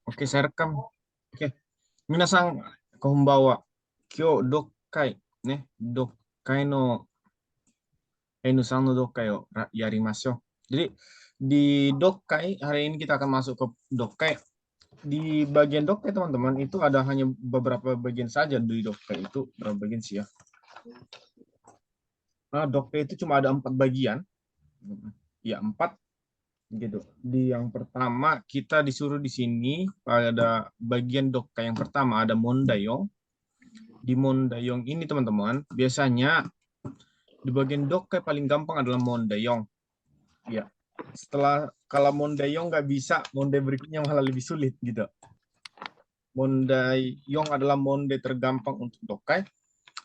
Oke, saya rekam. Oke. Minasan, konbanwa. Kyou dokkai ne, dokkai no N3 no dokkai o yarimashou. Jadi di dokkai hari ini kita akan masuk ke dokkai. Di bagian dokkai teman-teman itu ada hanya beberapa bagian saja di dokkai itu berapa bagian sih ya? Nah, dokkai itu cuma ada 4 bagian. Ya 4 gitu. Di yang pertama kita disuruh di sini pada bagian dokkai yang pertama ada mondayong. Di mondayong ini teman-teman biasanya di bagian dokkai paling gampang adalah mondayong. Ya. Setelah kalau mondayong nggak bisa, mondai berikutnya malah lebih sulit gitu. Mondayong adalah mondai tergampang untuk dokkai.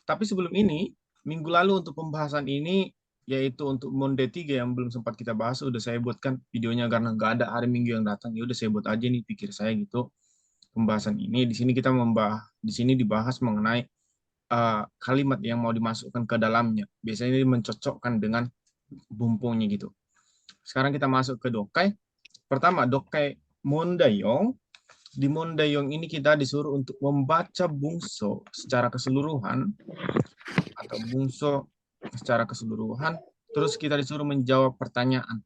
Tapi sebelum ini, minggu lalu untuk pembahasan ini, yaitu untuk Monde 3 yang belum sempat kita bahas, udah saya buatkan videonya karena nggak ada hari Minggu yang datang. Ya udah saya buat aja nih pikir saya gitu pembahasan ini. Di sini kita di sini dibahas mengenai kalimat yang mau dimasukkan ke dalamnya. Biasanya ini mencocokkan dengan bumpungnya gitu. Sekarang kita masuk ke dokai. Pertama, dokai mondayong. Di mondayong ini kita disuruh untuk membaca bungso secara keseluruhan atau bungso secara keseluruhan, terus kita disuruh menjawab pertanyaan.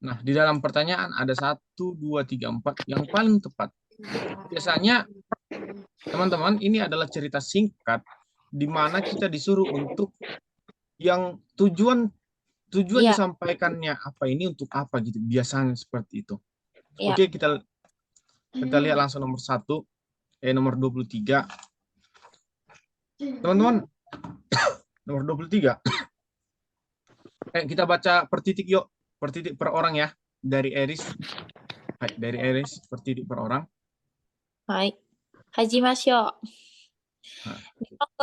Nah, di dalam pertanyaan ada 1, 2, 3, 4 yang paling tepat. Biasanya, teman-teman, ini adalah cerita singkat di mana kita disuruh untuk yang tujuan Iya, disampaikannya apa ini untuk apa gitu. Biasanya seperti itu. iya. Oke, kita lihat langsung nomor 1, nomor 23. Teman-teman, nomor 23. Kita baca per titik yuk. Per titik per orang ya. Dari Eris. Hai, dari Eris per titik per orang. はい。始めましょう。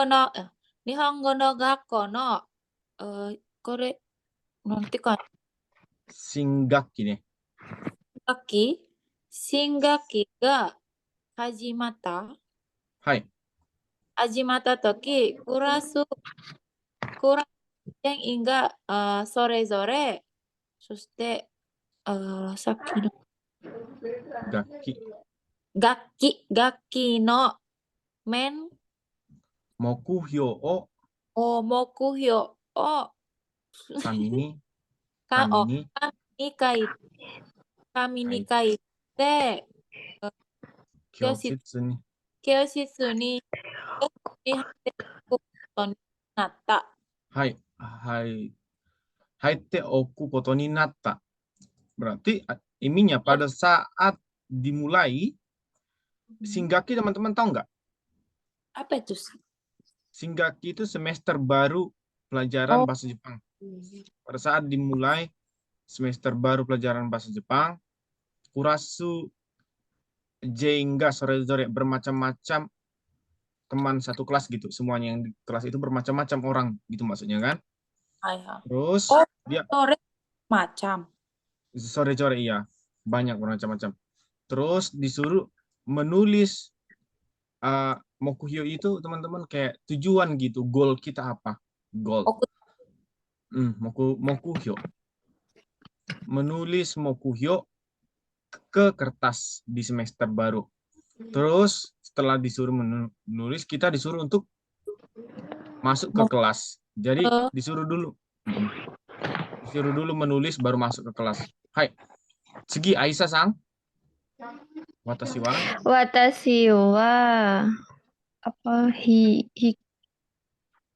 Nah, 日本語の学校の、これ、なんてか、Singgaki nih. 新学期が始まった。 Hai. 始まったとき、クラス全員が、それぞれ、そして、さっきの Gaki. 楽器の面 Mokuhyo o を目標を Kamini. かを Kamini. 紙に Hai. 書いて、教室 Kyositsu nih. 教室に入っていくことになった。 Hai. Hai. Hai te oku koto ni natta. Berarti ininya pada saat dimulai, Singgaki teman-teman tahu nggak? Apa itu? Singgaki itu semester baru pelajaran Oh, bahasa Jepang. Pada saat dimulai semester baru pelajaran bahasa Jepang, Kurasu Jengga sore-sore bermacam-macam teman satu kelas gitu. Semuanya yang di kelas itu bermacam-macam orang gitu maksudnya kan. hai, hai. Terus Oh, dia sore macam. sore-sore iya, banyak bermacam-macam. Terus disuruh menulis mokuhyo itu teman-teman kayak tujuan gitu, goal kita apa? Goal. Oku, Mokuhyo. Menulis mokuhyo ke kertas di semester baru. Terus setelah disuruh menulis, kita disuruh untuk masuk ke kelas. Jadi disuruh dulu. Disuruh dulu menulis baru masuk ke kelas. Hai. Segi Aisyah-san. Watashi wa. Watashi wa apa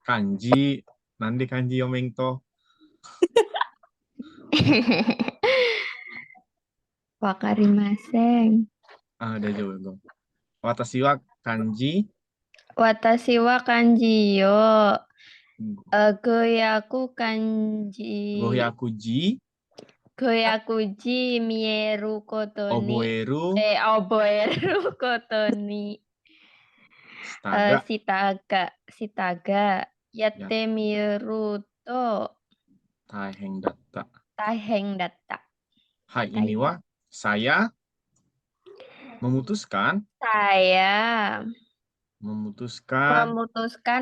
Kanji. Nandi kanji yomeng to. wakarimasen. Daijoubu. Watashi wa kanji. Watashi wa kanji yo. Goyaku kanji. Gohyakuji. Goyakuji mieru koto ni. Oboeru. Oboeru koto ni. Sitaga. Sitaga. Yatte miru to. Taiheng datta. Taiheng datta. Hai, ini wa. Saya memutuskan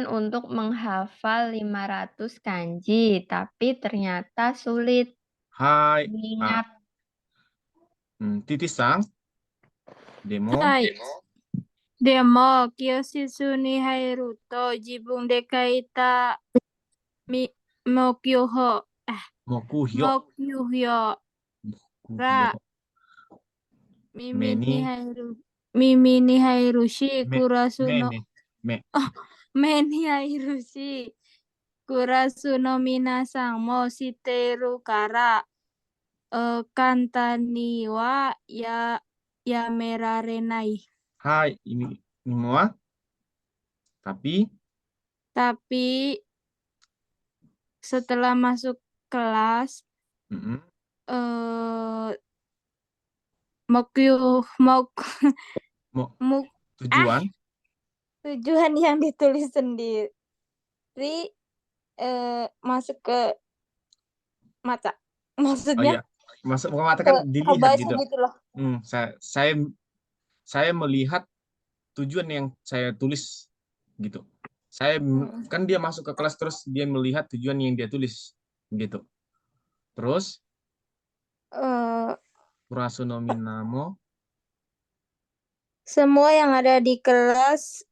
untuk menghafal 500 kanji, tapi ternyata sulit Hai. mengingat. Titis-san. Demo, はい。でも、教室に入ると自分で書いた目標、mokuhyo, 目標 mokuhyo, が耳目にに、入る、耳に入るし、目、クラス目の、ね、目。目に入るし、クラスの皆さんも知っているから、簡単にはやめられない。 Hai, ini semua. Tapi, Tapi setelah masuk kelas, mm-mm, eh mokyu- mok mo- muk- tujuan, tujuan yang ditulis sendiri masuk ke mata. oh Maksudnya iya, masuk ke mata kan dilihat kebaca gitu. gitu loh. Saya melihat tujuan yang saya tulis gitu. Kan dia masuk ke kelas terus dia melihat tujuan yang dia tulis gitu. Terus Eh, Kurasu no Minamo semua yang ada di kelas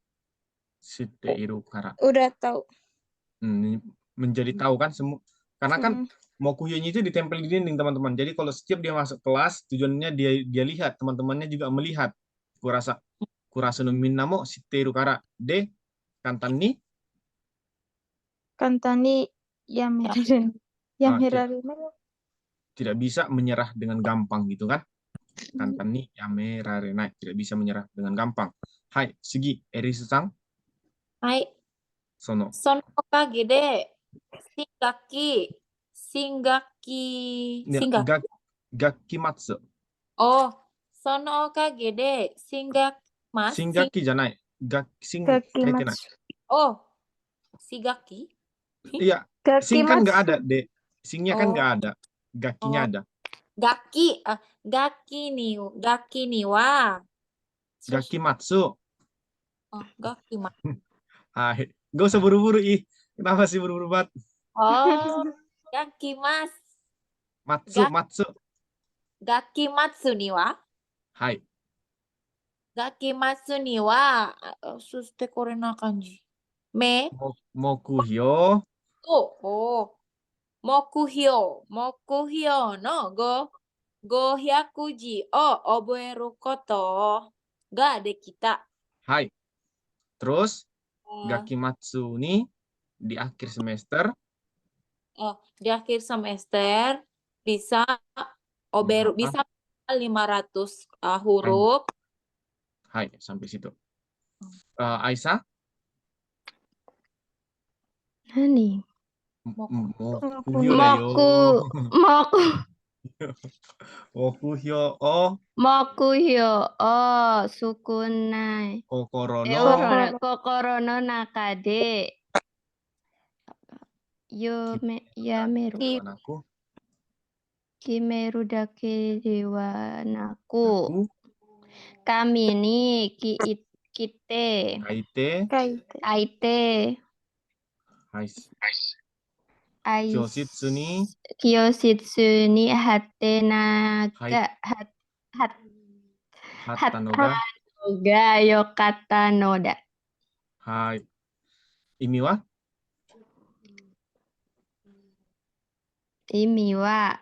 Shiteiru Kara. udah tahu. Menjadi tahu kan semua. Karena kan mokuhyo-nya itu ditempel di dinding teman-teman. Jadi kalau setiap dia masuk kelas tujuannya dia lihat, teman-temannya juga melihat. Kurasu no Minamo Shiteiru Kara de kantan ni Kantani Yameraren. Yameraren. tidak bisa menyerah dengan gampang gitu kan. Kantan ni Yamerarenai, tidak bisa menyerah dengan gampang. Hai, Sugi, Erisu-san, はい。 sono. そのおかげで、新学期、 Gakkimatsu. そのおかげで、Shingaki じゃない。書いてない。新学期 Iya, sing kan nggak ada, Dek. Singnya kan nggak ada. Gakinya ada. 楽器には、Gakkimatsu. 楽器ま、Hai. Nggak usah buru-buru, ih. Kenapa sih buru-buru banget? 楽器ます。 Matsu. 楽器松には、 Hai. 楽器松には、そしてこれな感じ。目 Mokuhyo. 目標の500字を覚えることができた。 Hai. Terus, Gakkimatsu ni di akhir semester Di akhir semester bisa bisa 500 huruf. Hai, sampai situ. Aisyah? Nani? Mokuhyo da yo. Mokuhyo o Mokuhyo sukunai. kokoro Kokoro no naka de yameru. Anakku. Kimeru dake dewa naku. Aku. Kami ni kite. Kaite. Kyositsu ni Kyositsu ni hatenaga. Hatanoga. Ga yokata noda. Hai. Imi wa? Imi wa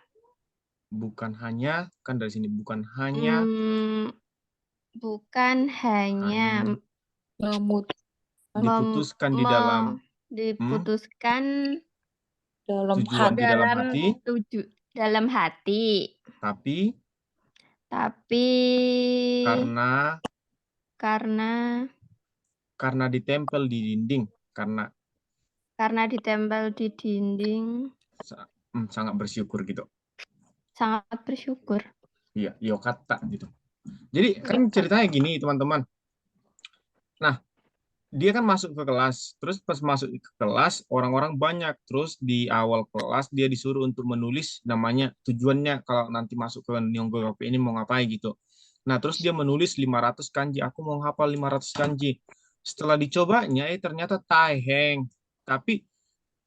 Bukan hanya, kan dari sini bukan hanya diputuskan di dalam diputuskan tujuan di dalam hati, dalam hati, tapi karena ditempel di dinding, karena ditempel di dinding, sangat bersyukur gitu. Sangat bersyukur. Iya, yokata gitu. Jadi kan ceritanya gini teman-teman. Nah, dia kan masuk ke kelas, terus pas masuk ke kelas orang-orang banyak, terus di awal kelas dia disuruh untuk menulis namanya, tujuannya kalau nanti masuk ke Nihongo Gape ini mau ngapain gitu. Nah, terus dia menulis 500 kanji, aku mau hafal 500 kanji. Setelah dicobanya ternyata taiheng. Tapi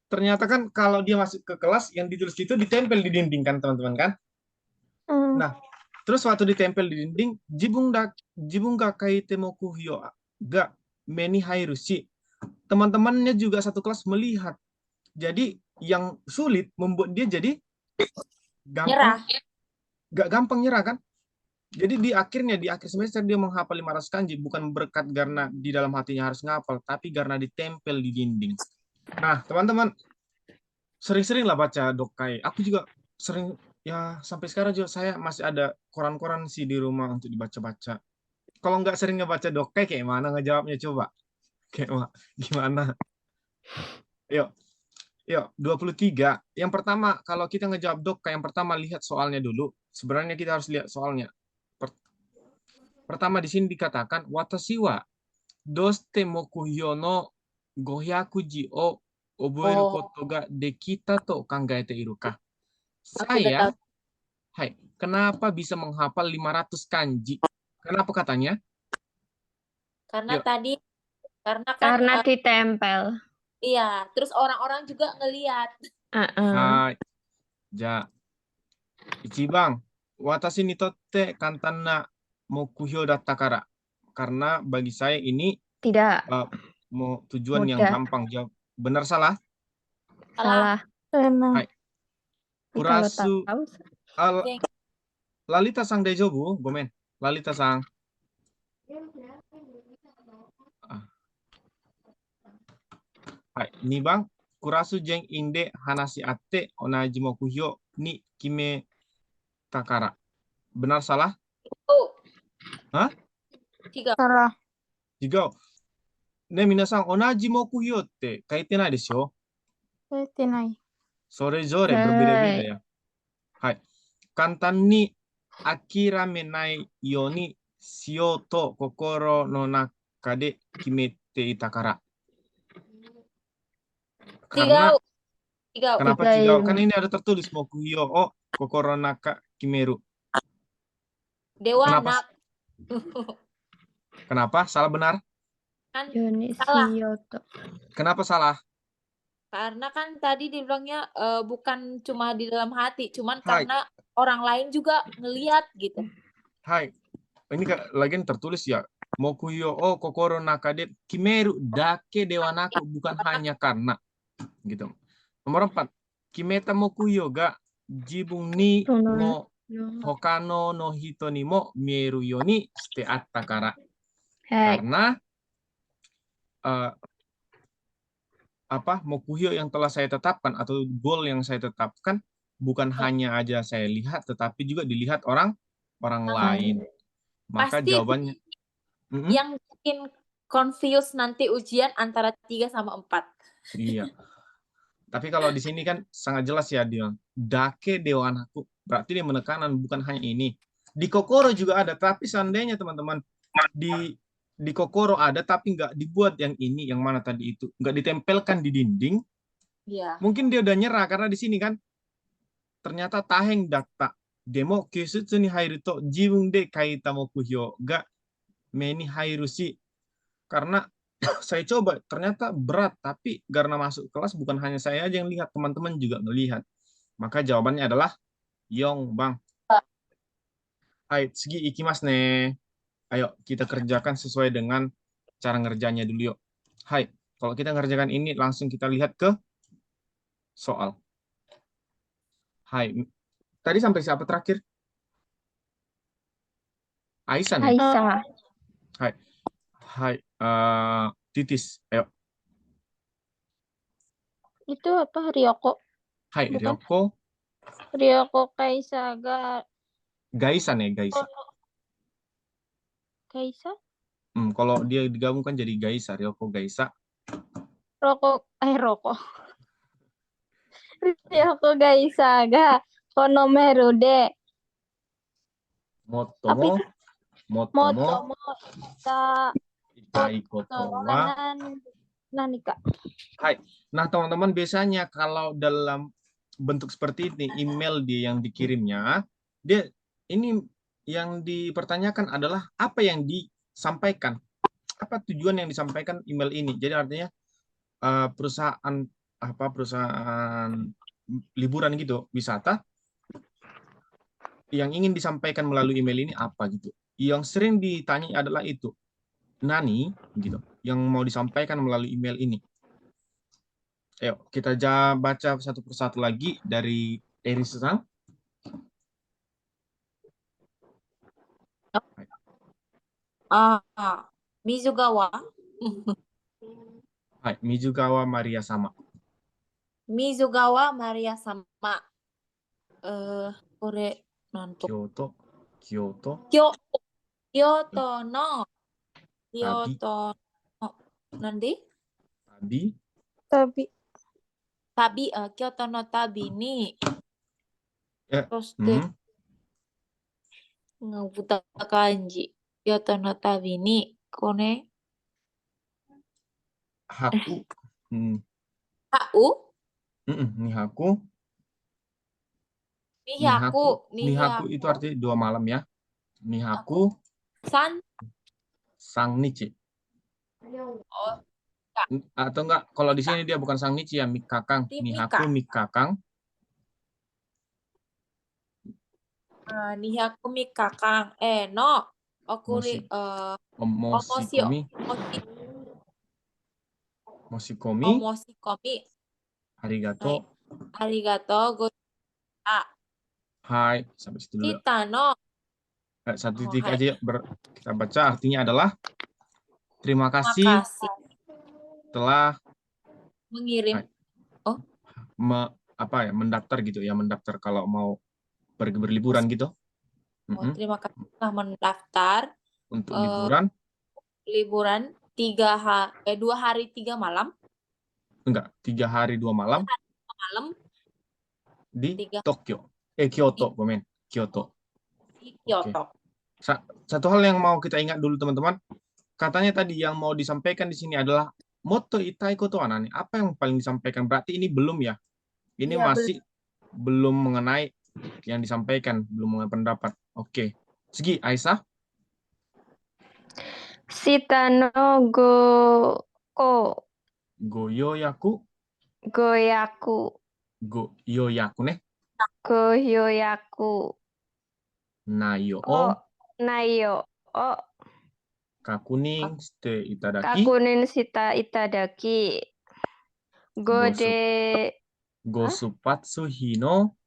ternyata kan kalau dia masuk ke kelas yang ditulis itu ditempel di dinding kan teman-teman kan. Nah, Terus waktu ditempel di dinding, jibung ga kaite mokuhyo ga meni hairushi. Teman-temannya juga satu kelas melihat. Jadi yang sulit membuat dia jadi Nyerah. gampang nyerah kan? Jadi di akhir semester dia menghafal 500 kanji bukan berkat karena di dalam hatinya harus ngapal, tapi karena ditempel di dinding. Nah, teman-teman, sering-sering lah baca dokai. Aku juga sering, ya sampai sekarang juga saya masih ada koran-koran sih di rumah untuk dibaca-baca. Kalau nggak sering ngebaca dokai, kayak mana ngejawabnya coba? Kayak gimana? Yuk, 23. Yang pertama, kalau kita ngejawab dokai, yang pertama lihat soalnya dulu. Sebenarnya kita harus lihat soalnya. Pertama di sini dikatakan, watashi wa doste mokuhyo no 500 ji o oboeru koto ga dekita to kangaete iru ka? Saya, kenapa bisa menghafal 500 kanji? Kenapa katanya? Karena Yuk. tadi, karena kan, Karena ditempel. iya, terus orang-orang juga ngelihat. Hai, ja. Ichibang, watashi ni totte kantan na mokuhyo datta kara. Karena bagi saya ini Tidak mau tujuan yang mudah. gampang. Jawab benar salah? Salah. Hai. Kurasu Tahu. Lalita sang dejobu, gomen. Lalita sang. Hai, 2番. Kurasu jeng inde hanashi atte onaji mokuhyo ni kimeta kara. Benar salah? Hah? 違う。 Salah. 違う。ね、皆さん、同じ目標って書いてないでしょ？ Tenai. それぞれ Hai. berbeda-beda ya. はい。簡単に諦めないようにしようと心の中で決めていたから。Karena, 違う。 kenapa Lain. jigao? Kan ini ada tertulis mokuhyo o kokoro naka kimeru. では Kenapa? な、 Kenapa? Salah benar? kan Yoni salah. Siyoto. Kenapa salah? Karena kan tadi dibilangnya bukan cuma di dalam hati, cuman Hai. karena orang lain juga ngelihat gitu. Hai. Ini lagian tertulis ya. Mokuhyo o kokoro nakade kimeru dake dewa naku, bukan hanya karena. Gitu. Nomor 4. Kimeta mokuhyo ga jibun ni mo hokano no hito ni mo mieru yo ni shite atta kara. Hai. Karena mokuhyo yang telah saya tetapkan atau goal yang saya tetapkan bukan hanya aja saya lihat tetapi juga dilihat orang lain. Maka Pasti jawabannya yang bikin confuse nanti ujian antara 3 sama 4. iya. Tapi kalau di sini kan sangat jelas ya dia dake dewa anakku, berarti dia menekanan bukan hanya ini. Di kokoro juga ada, tapi seandainya teman-teman di kokoro ada tapi nggak dibuat yang ini, yang mana tadi itu, nggak ditempelkan di dinding, mungkin dia udah nyerah karena di sini kan ternyata taheng datta demo kyusutsu ni hairu to jibun de kaita mokuhyo ga me ni hairu shi. Karena saya coba ternyata berat, tapi karena masuk kelas bukan hanya saya aja yang lihat, teman-teman juga melihat. Maka jawabannya adalah Yong Bang. Hai, segi ikimasu ne. Ayo kita kerjakan sesuai dengan cara ngerjainnya dulu yuk. Hai, kalau kita ngerjakan ini langsung kita lihat ke soal. Hai, tadi sampai siapa terakhir? Aisyah nih. Aisyah. Hai, Titis, ayo. Itu apa? Ryoko. Hai, Bukan. Ryoko. Kaisa ga Gaisa nih, Gaisa. Kaisa? Kalau dia digabungkan jadi Gaisa, Ryoko Gaisa. Roko. Ryoko Gaisa ga konomeru de Motomo motomo ta ikai koto wa. nanika. Hai. Nah, teman-teman biasanya kalau dalam bentuk seperti ini, email dia yang dikirimnya, dia ini yang dipertanyakan adalah apa yang disampaikan. Apa tujuan yang disampaikan email ini? Jadi artinya perusahaan liburan gitu, wisata, yang ingin disampaikan melalui email ini apa gitu. Yang sering ditanya adalah itu. Nani gitu. Yang mau disampaikan melalui email ini. Ayo, kita baca satu persatu lagi dari Erisa. Mizugawa. Hai, Mizugawa Maria sama. Mizugawa Maria sama. Kore nanto. Kyoto. Kyoto no. Nanti? Tabi. Kyoto no tabi ni. Ya. Terus deh. Ngabuta kanji. Kyoto no tabi ni. Kone. Haku. Hau? Nihaku. Nihaku itu artinya 2 malam ya. Nihaku. Sang Nichi. Oh. Atau enggak, kalau di sini dia bukan Sang Nichi ya, Mikakang. Nihaku Mikakang. Nihaku Mikakang. No. Okuri. Moshikomi. Arigato. Arigato. Hai, sampai situ dulu. Kita no. Satu titik aja kita baca, artinya adalah terima kasih telah mengirim mendaftar gitu ya, mendaftar kalau mau pergi berliburan gitu. Terima kasih telah mendaftar untuk liburan 2 hari 3 malam. Enggak, 3 hari 2 malam. Di Tokyo. Kyoto, Kyoto. Kyoto. Satu hal yang mau kita ingat dulu teman-teman, katanya tadi yang mau disampaikan di sini adalah motto itai koto wa nani. Apa yang paling disampaikan? Berarti ini belum ya. Ini masih belum mengenai yang disampaikan, belum mengenai pendapat. Oke. Segi, Aisyah. Shita no Goyoyaku. Goyoyaku ne. Goyoyaku. Nayo o. Kakunin shite itadaki. Gosupatsu hino.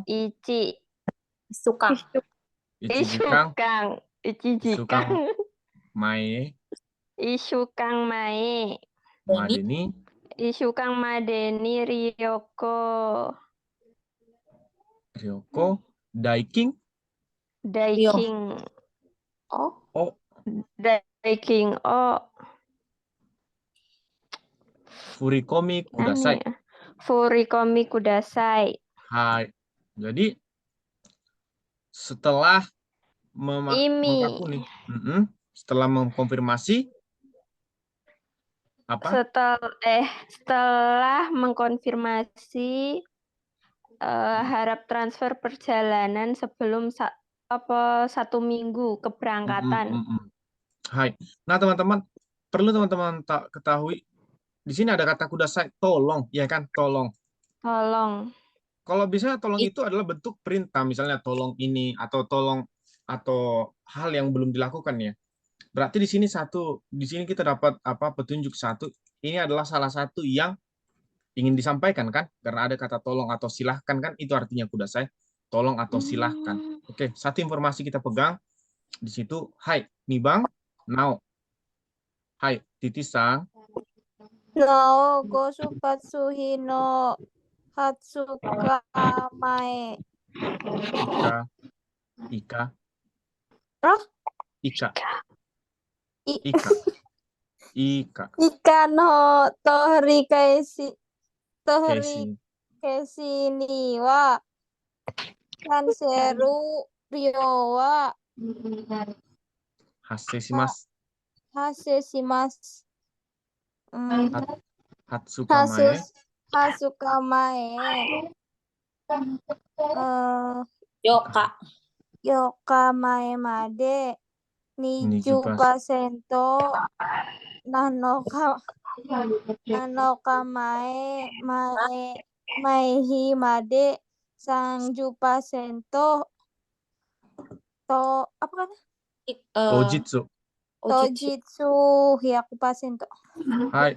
Ichi. Isukang mae. Madeni. Ryoko. Daiking. Furikomi kudasai. Hai. Jadi setelah setelah mengkonfirmasi apa? Setelah mengkonfirmasi harap transfer perjalanan sebelum 1 minggu keberangkatan. Hai. Nah, teman-teman, perlu teman-teman ketahui di sini ada kata kudasai, tolong, ya kan? Tolong. Kalau bisa tolong itu adalah bentuk perintah, misalnya tolong ini atau tolong atau hal yang belum dilakukan ya. Berarti di sini kita dapat petunjuk satu. Ini adalah salah satu yang ingin disampaikan kan? Karena ada kata tolong atau silahkan kan? Itu artinya kudasai, tolong atau silahkan. Oke, satu informasi kita pegang di situ. Hai, Nibang, Nao. Hai, Titi-san. Nao gosupatsu hino hatsuka mae. Ika. Ika no tohori kesi ni wa kanseru ryo wa Hasesimasu. Hatsuka mae. Yoka mae made 20% nanoka maehi made sangjupasento to apa kan? Tojitsu. Tojitsu hyakupasento. Hai.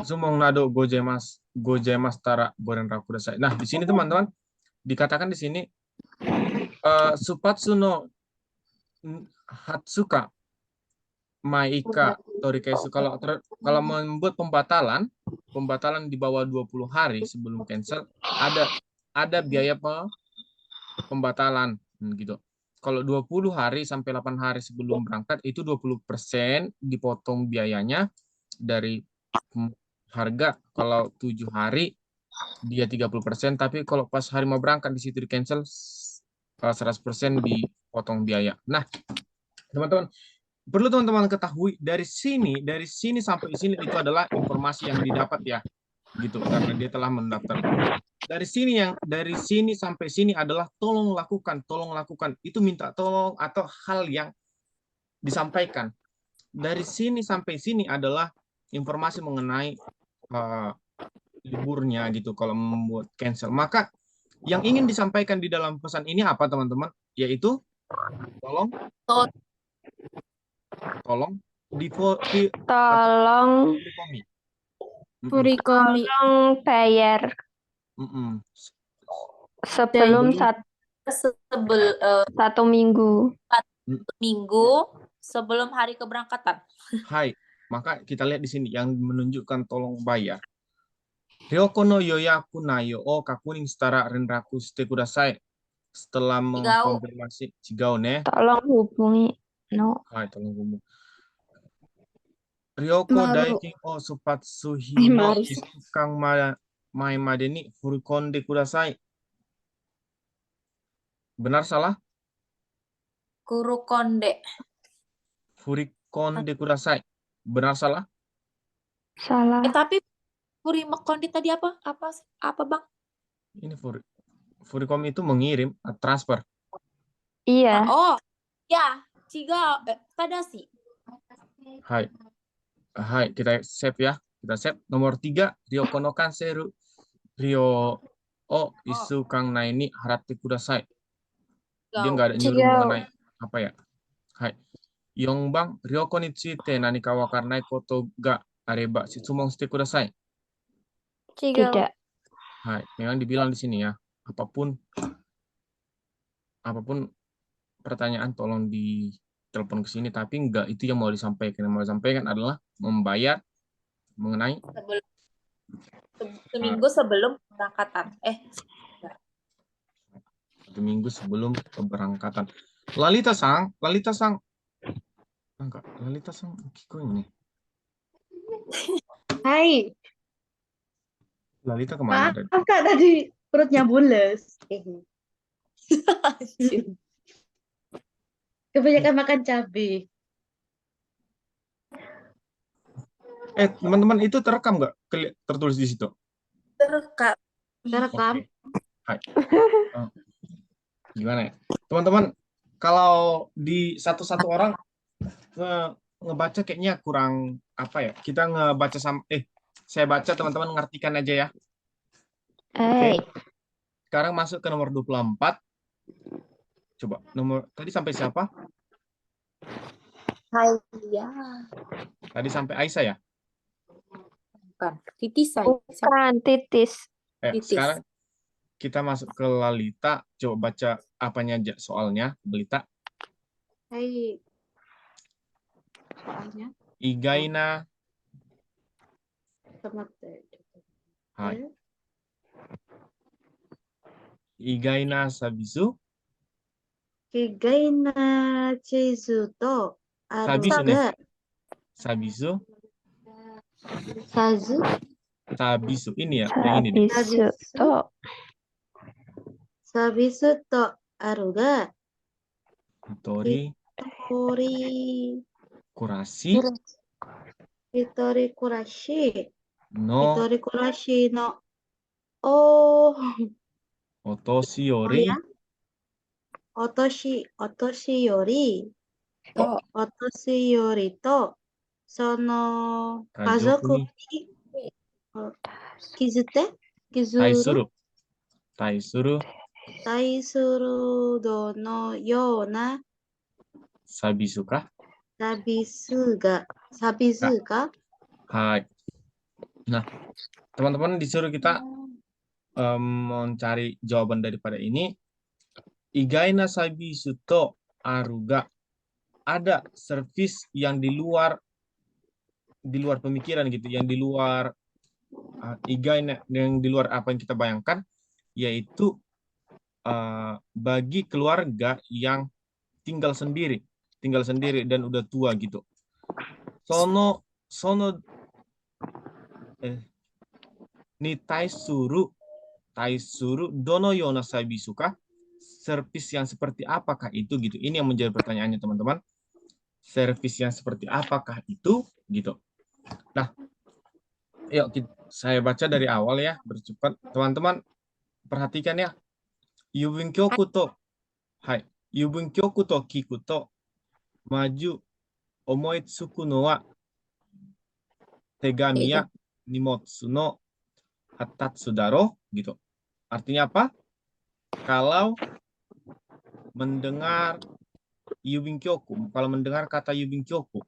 Sumong nado gozaimasu tara gorenraku kudasai. Nah, di sini teman-teman dikatakan di sini supatsu no hatsuka maika torikaisu. Kalau membuat pembatalan di bawah 20 hari sebelum cancel ada biaya pembatalan gitu. Kalau 20 hari sampai 8 hari sebelum berangkat itu 20% dipotong biayanya dari harga. Kalau 7 hari dia 30%, tapi kalau pas hari mau berangkat di situ di cancel 100% dipotong biaya. Nah, teman-teman, perlu teman-teman ketahui dari sini sampai sini itu adalah informasi yang didapat ya, gitu, karena dia telah mendaftar. Dari sini sampai sini adalah tolong lakukan, itu minta tolong atau hal yang disampaikan. Dari sini sampai sini adalah informasi mengenai liburnya gitu kalau membuat cancel. Maka yang ingin disampaikan di dalam pesan ini apa teman-teman? Yaitu tolong Furikomi. Bayar sebelum satu minggu. Sebelum hari keberangkatan. Hai, maka kita lihat di sini yang menunjukkan tolong bayar. Ryoko no yoyaku nayo o kakunin shitara renraku shite kudasai. Setelah mengkonfirmasi Chigao ne. Tolong hubungi. No. Hai, tolong hubungi. Ryoko daikin o supatsu hi no isukang mai made ni furikonde kudasai. Benar salah? Kurukonde. Furikonde kudasai. Benar salah? Salah. Tapi furikonde tadi apa? Apa Bang? Ini furikom itu mengirim, transfer. Iya. Oh, ya. Chigao. Tadashi. Hai. Hai, kita save ya. Kita save. Nomor 3, Ryoko no kanseru. Ryo o isukang nai ni haratte kudasai. Dia nggak ada nyuruh mengenai apa ya. Hai. Yongbang, Ryoko ni tsuite nanika wakaranai koto ga areba shitsumon shite kudasai. Tidak. Hai, memang dibilang di sini ya. Apapun pertanyaan tolong ditelepon ke sini, tapi enggak itu yang mau disampaikan. Yang mau disampaikan adalah membayar mengenai seminggu sebelum keberangkatan. Seminggu sebelum keberangkatan. Lalita-san, kiko ini. Hai. Lalita kemana tadi? Kak tadi perutnya bules. Kebanyakan makan cabai. Teman-teman, itu terekam nggak? Tertulis di situ? Terekam. Okay. Hai. Gimana ya? Teman-teman, kalau di satu orang ngebaca kayaknya kurang apa ya? Kita ngebaca saya baca, teman-teman ngartikan aja ya. Oke. Sekarang masuk ke nomor 24. Coba nomor tadi sampai siapa? Tadi sampai Aisyah ya? Bukan, Titis. Bukan, Titis. Sekarang kita masuk ke Lalita. Coba baca apanya aja soalnya, Lalita. Hai. Soalnya? Igaina. Hai. Igaina sabisu. Igaina chizu to aru ga. Sabisu. Sabisu. Ini ya, yang ini. Sabisu to aru ga. Hitori kurashi. Hitori kurashi no. Oh. Otoshi yori. Otoshi yori to その家家族族にに傷対する対するどのようなサビスか。サービスが Hai. Nah, teman-teman disuruh kita mencari jawaban daripada ini. Igaina sabisu to aruga. Ada servis yang di luar pemikiran gitu, yang di luar igaina, yang di luar apa yang kita bayangkan, yaitu bagi keluarga yang tinggal sendiri dan udah tua gitu. Sono ni taisuru dono yona sabisuka, servis yang seperti apakah itu gitu. Ini yang menjadi pertanyaannya teman-teman. Servis yang seperti apakah itu gitu. Nah, yuk saya baca dari awal ya, bercepat. Teman-teman perhatikan ya. Yubunkyoku to kiku to maju omoitsuku no wa tegami ya nimotsu no hatatsu daro gitu. Artinya apa? Kalau mendengar kalau mendengar kata yubinkyoku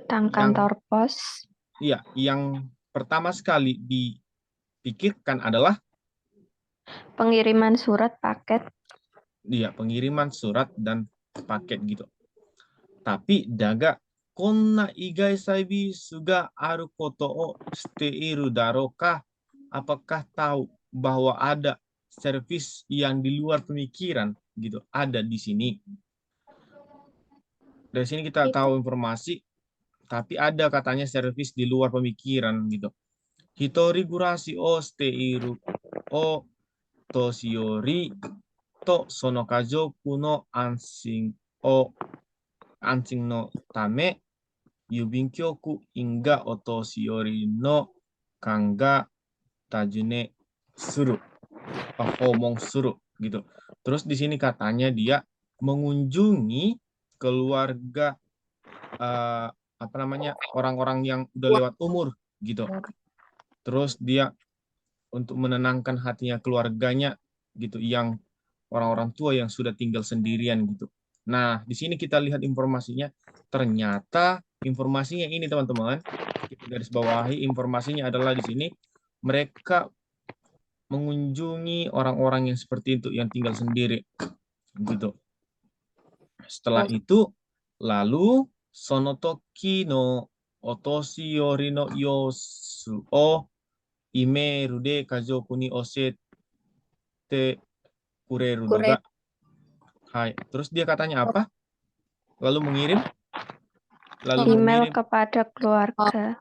Tentang kantor pos. Iya, yang pertama sekali dipikirkan adalah Pengiriman surat paket. Iya, pengiriman surat dan paket gitu. Tapi daga konna igai saibi suga aru koto o shiteiru daro ka? Apakah tahu bahwa ada servis yang di luar pemikiran gitu, ada di sini. Dari sini kita tahu informasi, tapi ada katanya servis di luar pemikiran gitu. Hitori gurashi o shiteiru o toshiori to sono kajoku no anshin no tame yubinkyoku inga o toshiori no kanga tajune suru, homong suru gitu. Terus di sini katanya dia mengunjungi keluarga orang-orang yang udah lewat umur gitu. Terus dia untuk menenangkan hatinya keluarganya gitu, yang orang-orang tua yang sudah tinggal sendirian gitu. Nah, di sini kita lihat informasinya. Ternyata informasinya ini teman-teman, kita garis bawahi informasinya adalah di sini mereka mengunjungi orang-orang yang seperti itu, yang tinggal sendiri gitu. Setelah itu lalu sonotoki no otoshiyori no yosu o imeru de kajoku ni oshete kureru daga. Hai. Terus dia katanya apa? Lalu mengirim Email kepada keluarga.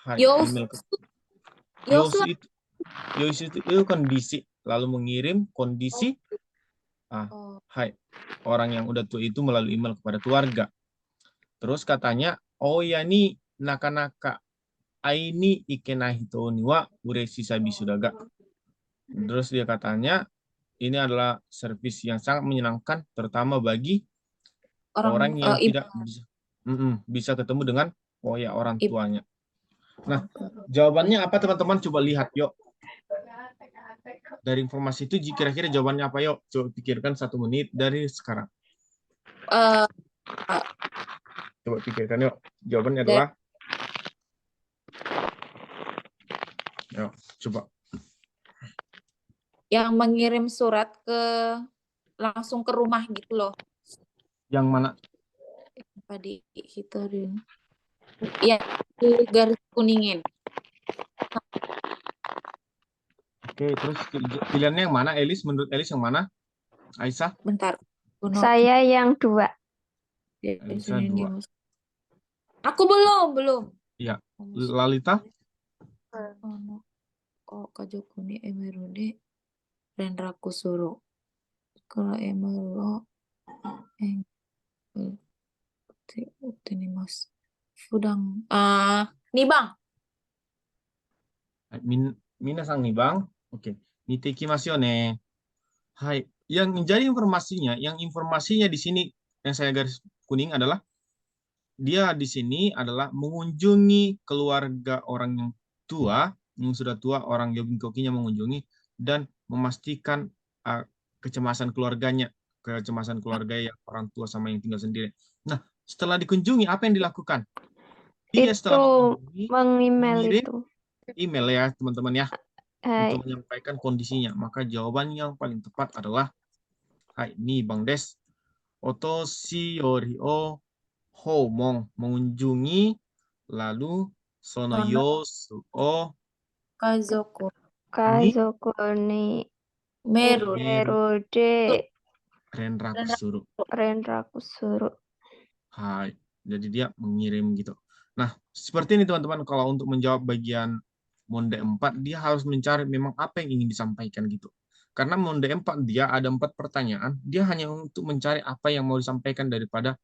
Hai, email Yosu itu kondisi, lalu mengirim kondisi. Hai, orang yang udah tua itu melalui email kepada keluarga. Terus katanya, oh ya ni nakanaka aini ikenahi hito ni wa ureshi sabisu daga. Terus dia katanya, ini adalah servis yang sangat menyenangkan, terutama bagi orang yang tidak bisa ketemu dengan orang tuanya. Nah, jawabannya apa teman-teman? Coba lihat yuk. Dari informasi itu kira-kira jawabannya apa yuk? Coba pikirkan 1 menit dari sekarang. Coba pikirkan yuk. Jawabannya adalah yuk, coba. Yang mengirim surat langsung ke rumah gitu loh. Yang mana? Apa di Hitorin? Ya, di garis kuningin. Oke, terus pilihannya yang mana, Elis? Menurut Elis yang mana? Aisyah? Bentar. Saya yang 2. Aisyah 2. Aku belum. Iya. Lalita? Kajoku ni emeru de renraku suru. Kalau emeru mas Fudang. Nih Bang. Minasang nih Bang. Oke. Nite ikimasu yo ne. Hai. Yang informasinya di sini yang saya garis kuning adalah dia di sini adalah mengunjungi keluarga orang yang tua, yang sudah tua, orang Yobinkokinya mengunjungi dan memastikan kecemasan keluarganya, kecemasan keluarga yang orang tua sama yang tinggal sendiri. Nah, setelah dikunjungi, apa yang dilakukan? Dia setelah Itu mengunjungi, meng-email mengirim itu. email ya, teman-teman ya, Hai. untuk menyampaikan kondisinya. Maka jawaban yang paling tepat adalah, hai, ini Bang Des, otoshi yori o homong, mengunjungi, lalu sono Sono yosu o Kazoko ni Kazoko ni Meru meru Meru de renraku suru. Renraku Suru. Hai, jadi dia mengirim gitu. Nah, seperti ini teman-teman, kalau untuk menjawab bagian Monde 4, dia harus mencari memang apa yang ingin disampaikan gitu. Karena Monde 4 dia ada 4 pertanyaan, dia hanya untuk mencari apa yang mau disampaikan daripada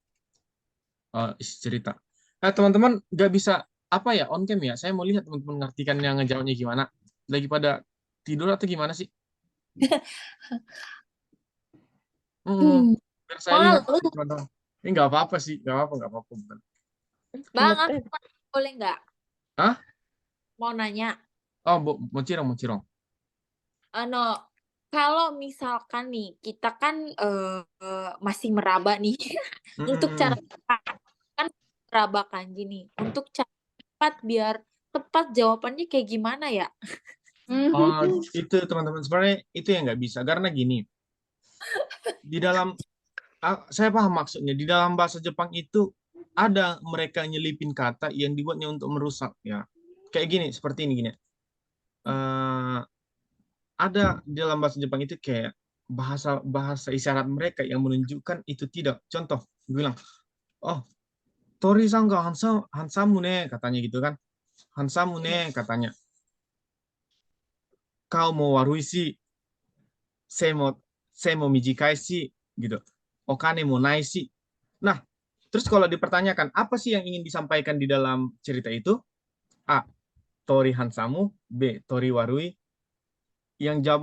isi cerita. Nah, teman-teman nggak bisa apa ya on cam ya. Saya mau lihat teman-teman ngartikan yang ngejawabnya gimana. Lagi pada tidur atau gimana sih? Biar saya lihat Malu. teman-teman. Ini nggak apa-apa sih, nggak apa-apa. Bukan. Bang, aku boleh nggak? Hah? Mau nanya. Oh, mau cirong. Kalau misalkan nih, kita kan masih meraba nih. Untuk cara kan meraba kanji nih. Untuk cara tepat biar tepat jawabannya kayak gimana ya? Oh, itu teman-teman sebenarnya itu yang nggak bisa karena gini. Di dalam saya paham maksudnya. Di dalam bahasa Jepang itu ada mereka nyelipin kata yang dibuatnya untuk merusak ya. Kayak gini, seperti ini gini. Ada di dalam bahasa Jepang itu kayak bahasa isyarat mereka yang menunjukkan itu tidak. Contoh, gue bilang, oh, Tori-san ga hansamu ne, katanya gitu kan. Hansamu ne, katanya. Kau mau warui si, sei mo mijikai si, gitu. Okane mo nai si. Nah, terus kalau dipertanyakan, apa sih yang ingin disampaikan di dalam cerita itu? A. Tori hansamu. B. Tori warui.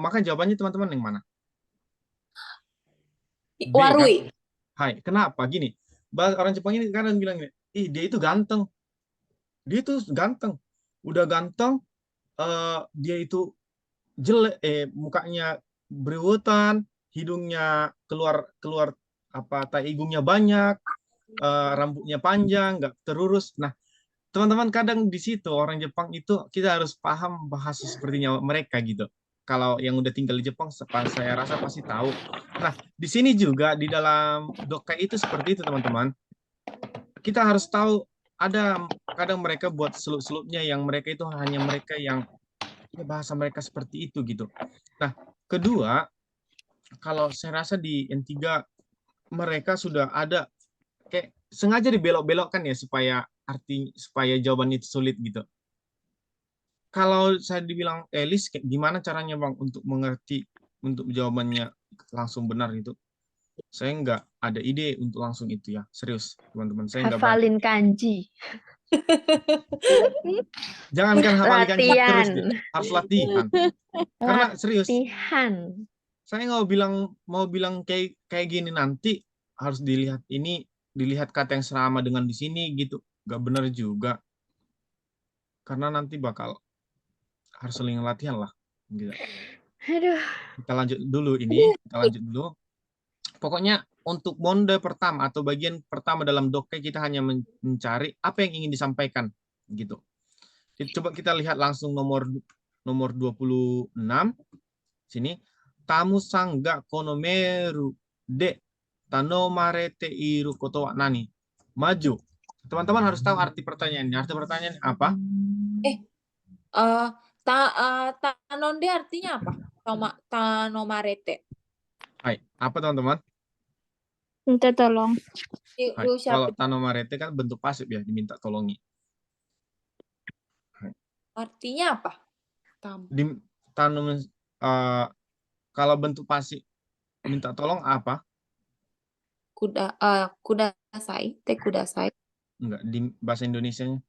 Maka jawabannya teman-teman yang mana? B, Warui. kan? Hai, kenapa? Gini, orang Jepang ini kadang bilang gini, ih dia itu ganteng. Dia itu ganteng. Udah ganteng, dia itu jelek, mukanya berewotan, hidungnya keluar apa tai hidungnya banyak, rambutnya panjang, nggak terurus. Nah, teman-teman kadang di situ orang Jepang itu kita harus paham bahasa sepertinya mereka gitu. Kalau yang udah tinggal di Jepang, saya rasa pasti tahu. Nah, di sini juga di dalam dokai itu seperti itu teman-teman. Kita harus tahu ada kadang mereka buat seluk-seluknya yang mereka itu hanya mereka yang ya bahasa mereka seperti itu gitu. Nah, kedua, kalau saya rasa di N3 mereka sudah ada kayak sengaja dibelok-belokkan ya supaya jawaban itu sulit gitu. Kalau saya dibilang Elis, gimana caranya Bang untuk mengerti untuk jawabannya langsung benar gitu? Saya nggak ada ide untuk langsung itu ya, serius teman-teman. Saya nggak Hafalin kanji. Jangankan hafal kanji terus deh, Latihan. harus latihan. Karena serius, Latihan. saya nggak mau bilang kayak gini nanti harus dilihat kata yang sama dengan di sini gitu, nggak benar juga. Karena nanti bakal harus saling latihan lah. Gitu. Aduh. Kita lanjut dulu. Pokoknya untuk monde pertama atau bagian pertama dalam dokai kita hanya mencari apa yang ingin disampaikan gitu. Coba kita lihat langsung nomor 26 sini. Tamu sangga konomeru de tanomarete iru koto wa nani? Maju. Teman-teman harus tahu arti pertanyaannya. Arti pertanyaannya apa? Tanonde artinya apa? Tanomarete. Hai, apa teman-teman? Minta tolong. Hai, kalau tanomarete kan bentuk pasif ya, diminta tolongi. Hai. Artinya apa? Kalau bentuk pasif minta tolong apa? Kudasai, te kudasai. Enggak, di bahasa Indonesianya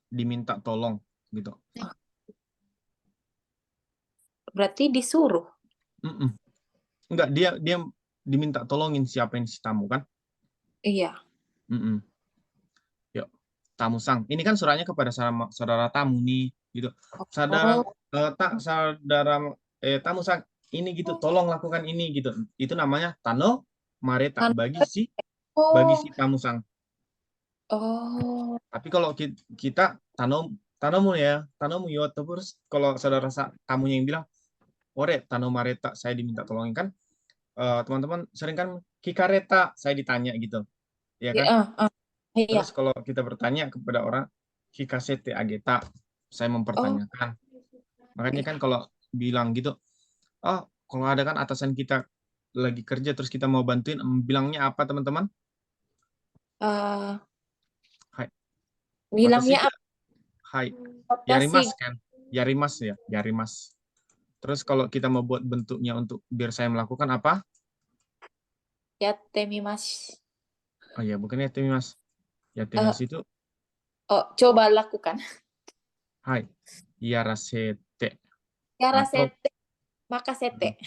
diminta tolong gitu. Berarti disuruh. Enggak, dia diminta tolongin siapa yang si tamu kan? Iya. Mm-mm. Yuk, tamusang. Ini kan suratnya kepada saudara tamu nih, gitu. Saudara Oh, saudara tamusang ini gitu, tolong lakukan ini gitu. Itu namanya tano mareta kan. bagi si Oh, tamusang. oh, Tapi kalau kita tanomu ya, tanomu yo. Terus kalau saudara tamunya yang bilang, ore tano mareta, saya diminta tolongin kan. Teman-teman sering kan kikareta, saya ditanya gitu, ya ya, kan? iya. Terus kalau kita bertanya kepada orang kikasete ageta, saya Oh, mempertanyakan. Makanya kan kalau bilang gitu, oh kalau ada kan atasan kita lagi kerja terus kita mau bantuin, bilangnya apa teman-teman? eh, Hai, bilangnya watashi ga, apa hai, sih? yarimas kan? Yarimas ya, yarimas. Terus kalau kita mau buat bentuknya untuk biar saya melakukan apa? Ya, temimas. Oh ya, bukannya temimas. Ya Eh, temimas itu, oh, coba lakukan. hai, yarasete. Ya, Atau rasete, maka sete.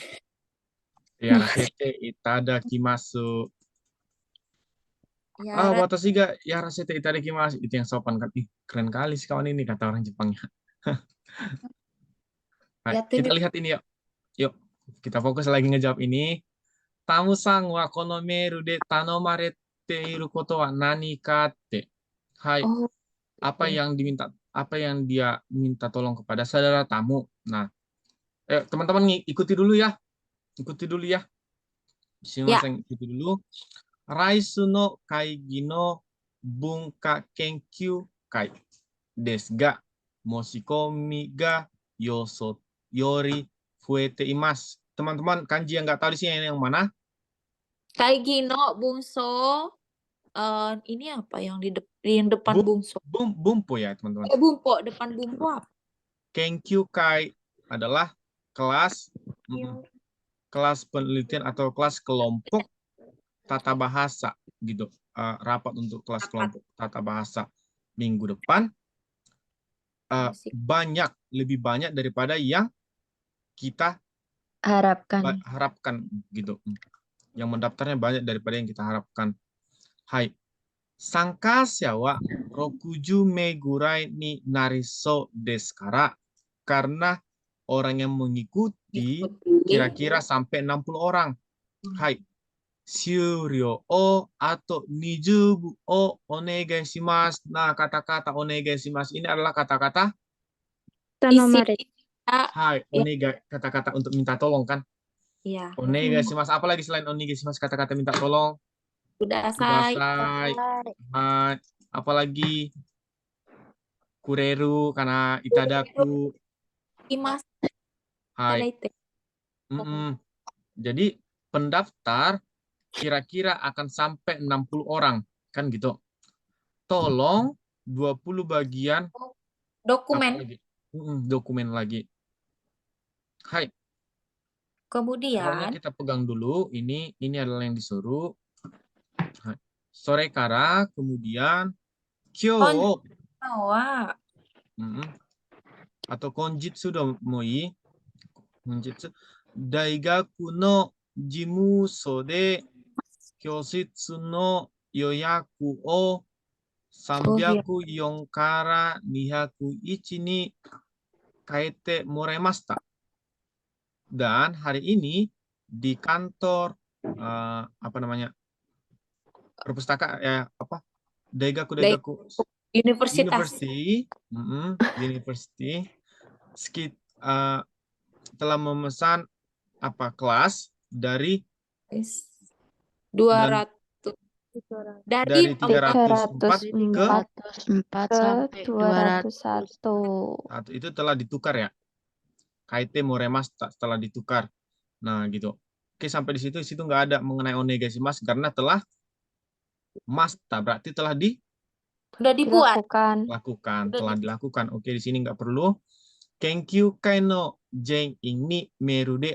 yarasete itadakimasu. Ya, Watashi ga yarasete itadakimasu. Itu yang sopan kan. Ih, keren kali sih kawan ini, kata orang Jepangnya. Hai, ya, kita lihat ini yuk. Yuk, kita fokus lagi ngejawab ini. Tamu-san wa kono meiru de tanomarete iru koto wa nani ka te. Hai, Oh, apa yang dia minta tolong kepada saudara tamu. Nah, teman-teman ikuti dulu ya. Ikuti dulu ya. ya. Ikuti dulu. Raisu no kaigi no bunka kenkyu kai desu ga moshikomi ga yoso yori fuete imasu. Teman-teman, kanji yang nggak tahu di sini yang mana? Kayak Gino, Bungso. Ini apa yang yang depan Bungso? Bumpo ya, teman-teman. Bumpo, depan Bumpo apa? Kenkyu kai adalah kelas kelas penelitian atau kelas kelompok tata bahasa gitu. Rapat untuk kelas kelompok tata bahasa minggu depan lebih banyak daripada yang kita Harapkan. harapkan gitu. Yang mendaftarnya banyak daripada yang kita harapkan. Hai. Sankasya wa 60 me gurai ni nariso desu kara. Karena orang yang mengikuti kira-kira sampai 60 orang. Hai. Syuryo o atau 20 o onegai shimasu. Nah, kata-kata onegai shimasu ini adalah kata-kata Tanomarete. hai, Ya, onegai, kata-kata untuk minta tolong kan? ya. Onegai shimasu. Apalagi selain onegai shimasu, kata-kata minta tolong? Kudasai. Kudasai. Hai. Apalagi kureru karena itadaku. Imas. Hai. Tadaite. Jadi pendaftar kira-kira akan sampai 60 orang kan gitu. Tolong 20 bagian Dokumen. lagi? Dokumen lagi. Hai. Pokoknya Kemudian, kita pegang dulu ini adalah yang disuruh. Hai. Sore kara kemudian kyo Konjawa. atau konjitsu do moi. Konjitsu daigaku no jimuso de kyositsu no yoyaku o 304 から201に変えてもらいました. Dan hari ini di kantor apa namanya perpustakaan apa Daigaku Universitas. University telah memesan apa kelas dari 200. dari 304 304 sampai 201. Itu telah ditukar ya. Kaite moremasta setelah ditukar. Nah, gitu. Oke, sampai di situ nggak ada mengenai onegai shimasu karena telah masta berarti telah Udah dibuat. telah dilakukan. Oke, di sini nggak perlu. Kenkyu kai no jen ini meru de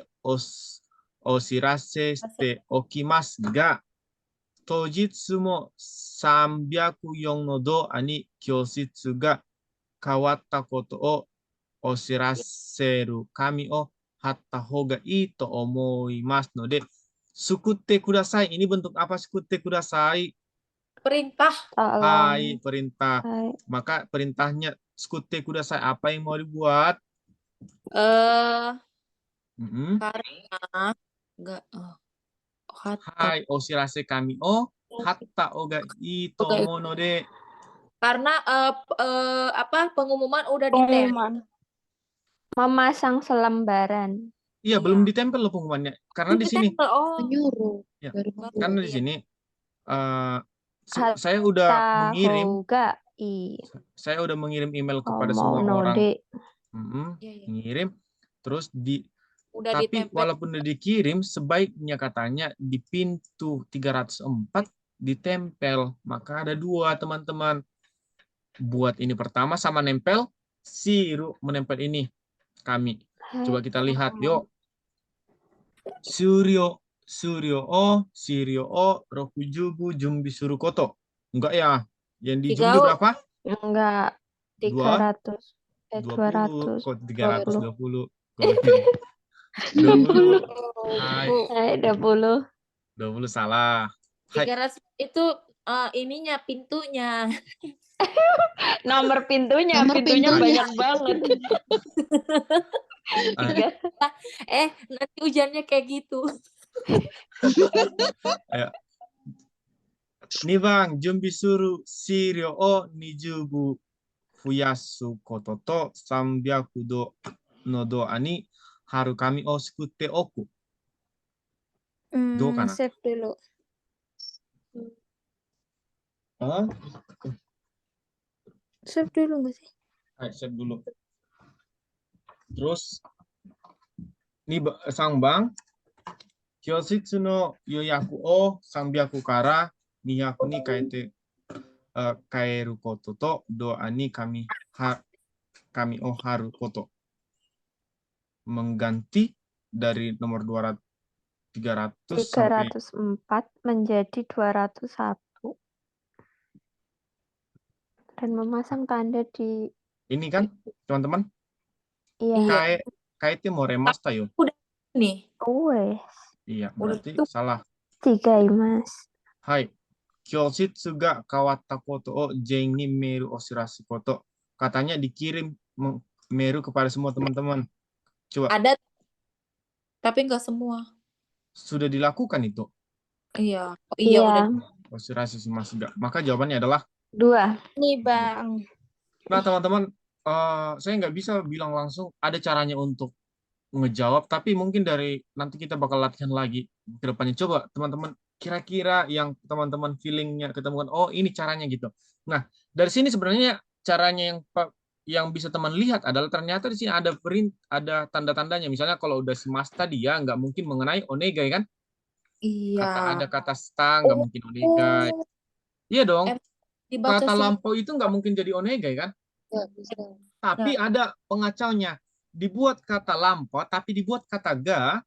osirase shite okimasu ga tojitsu mo 304のドアに教室が変わったことをお知らせる紙を貼った方がいいと思いますので、作ってください. Ini bentuk apa? Sukute kudasai. Perintah. Hai, perintah. Hai. Maka perintahnya skute kudasai, apa yang mau dibuat? Karena enggak hatta. Hai, oshirase kami o hatta oga itomo no de. Karena pengumuman udah ditempel. Pengumuman. Memasang selembaran. Iya, belum ditempel loh pengumumannya. Karena di sini. Menyuruh. Ya, Baru karena di Iya. sini saya udah mengirim. Saya udah mengirim email kepada semua orang. Iya. Mengirim. Terus Udah tapi ditempel. walaupun udah dikirim, sebaiknya katanya di pintu 304 ditempel. Maka ada 2 teman-teman. Buat ini pertama sama nempel, Siru menempel ini kami. Coba kita lihat, yuk. Suryo o, Sirio o, Rokujubu, Jumbi Suru Koto. Enggak ya? Yang di Jumbi berapa? Enggak. 200. 200. Kok 320? 20. Hai. 20. 20 salah. 300 itu ininya pintunya. Nomor pintunya, Nomor pintunya pintunya. banyak banget. Nanti ujiannya kayak gitu. Ayo. Nih bang, Jumbi Suru Sirio o Nijubu Fuyasu Koto to 300 do no doa ni haru kami o sukute oku. Do kana? Save dulu. Save dulu nggak sih? Ayo, save dulu. Terus, ini sang bang, Kyoshitsu no yoyaku o 300 kara 200 ni kaete kaeru koto to doa ni kami o haru koto. Mengganti dari nomor 300 sampai 304 menjadi 201. Dan memasang tanda di ini kan, teman-teman? iya. Kaete moremas tayo. Udah nih. Wes. Iya, berarti salah. 3 Mas. Hai. Kyoshitsu ga kawatta koto o Jeng ni meru oshirase koto. Katanya dikirim meru kepada semua teman-teman. Coba. Ada, tapi nggak semua. Sudah dilakukan itu? Iya. Iya. Udah. Oshirase shimasu ga. Maka jawabannya adalah 2. Nih bang. Nah, teman-teman, saya nggak bisa bilang langsung ada caranya untuk ngejawab, tapi mungkin dari nanti kita bakal latihan lagi ke depannya. Coba teman-teman kira-kira yang teman-teman feelingnya ketemukan, oh ini caranya gitu. Nah, dari sini sebenarnya caranya yang bisa teman lihat adalah ternyata di sini ada tanda-tandanya. Misalnya kalau udah semasta dia nggak mungkin mengenai onegai kan? Iya. Ada kata sta nggak mungkin onegai. Iya dong. Dibaca Kata lampau itu nggak mungkin jadi onegai kan? Nggak bisa. Tapi ada pengacaunya. Dibuat kata lampau, tapi dibuat kata ga,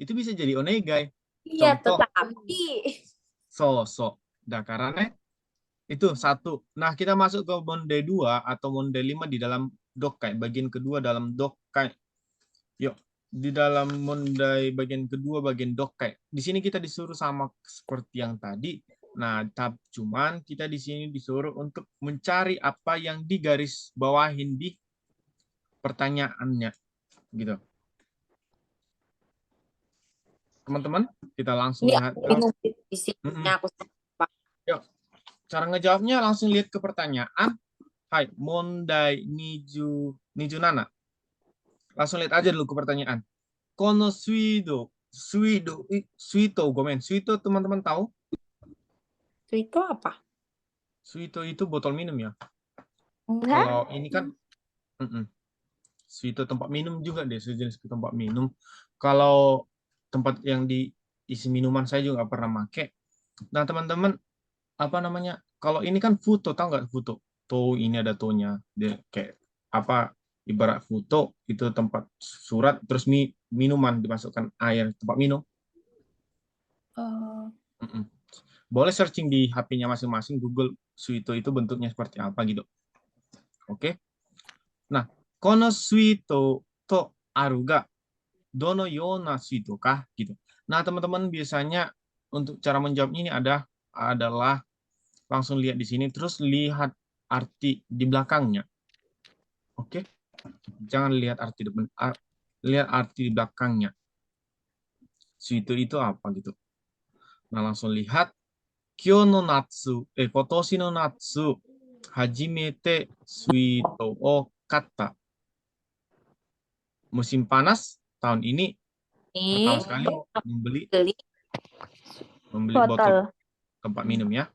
itu bisa jadi onegai. Iya, Contoh, tetapi. So. Dakarane, itu 1. Nah, kita masuk ke monde 2 atau monde 5 di dalam dokkai. Bagian kedua dalam dokkai. Yuk, di dalam monde bagian kedua, bagian dokkai. Di sini kita disuruh sama seperti yang tadi. Nah, cuman kita di sini disuruh untuk mencari apa yang digaris bawahin di pertanyaannya, gitu. Teman-teman, kita langsung lihat. Di sini aku. Yuk, cara ngejawabnya langsung lihat ke pertanyaan. Hai, mondai niju nana. Langsung lihat aja dulu ke pertanyaan. Kono suito, teman-teman tahu? Suito apa? Suito itu botol minum ya. Hah? Kalau ini kan suito tempat minum juga deh, sejenis tempat minum. Kalau tempat yang diisi minuman saya juga nggak pernah make. Nah, teman-teman, apa namanya? Kalau ini kan foto, tahu nggak foto? Tuh, ini ada tonya. Dia kayak apa? Ibarat foto itu tempat surat, terus minuman dimasukkan air, tempat minum. Boleh searching di HP-nya masing-masing, Google suito itu bentuknya seperti apa gitu. Oke. Nah, kono suito to aru ga dono yona suito kah gitu. Nah, teman-teman biasanya untuk cara menjawabnya ini adalah langsung lihat di sini, terus lihat arti di belakangnya. Oke? Jangan lihat arti depan, lihat arti di belakangnya. Suito itu apa gitu. Nah, langsung lihat. Kyo no natsu, kotoshi no natsu, hajimete suito o katta. Musim panas tahun ini pertama Nih, sekali membeli beli botol Botol. tempat minum ya.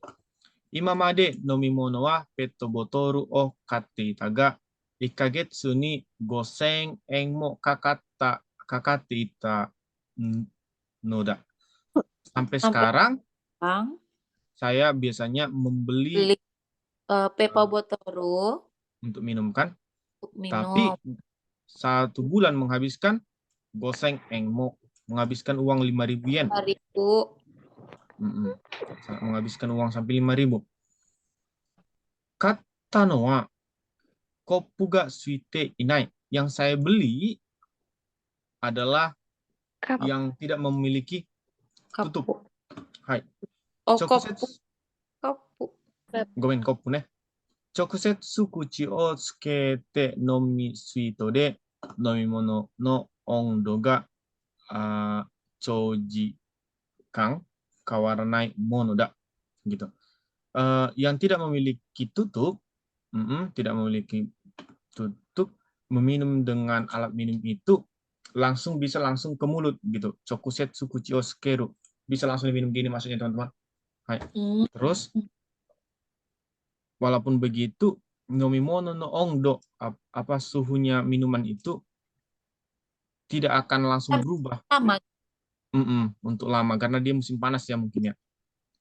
Imamade nomimono wa petto botoru o katte ita ga 1ヶ月に5000円もかかっていたのだ. Sampai sampai sekarang sekarang saya biasanya membeli beli Peppa Botoru untuk minum kan. untuk Tapi minum 1 bulan menghabiskan goseng engmo, menghabiskan uang 5.000 yen. 5.000. Menghabiskan uang sampai 5.000. Katta no wa koppu ga suite inai. Yang saya beli adalah Cup. yang tidak memiliki tutup. Kapu. Hai. Oh, Chokusetsu. kopu. Gomen, koppu ne. Chokusetsu kuchi o tsukete nomi suito de nomimono no ondo ga choujikan kawaranai mono da. Gitu. Yang tidak memiliki tutup, meminum dengan alat minum itu bisa langsung ke mulut gitu. Chokusetsu kuchi o tsukeru. Bisa langsung diminum gini maksudnya teman-teman. Hai. Terus walaupun begitu, nomimono no ongdo, apa suhunya minuman itu tidak akan langsung berubah. Sama. Untuk lama karena dia musim panas ya mungkin ya.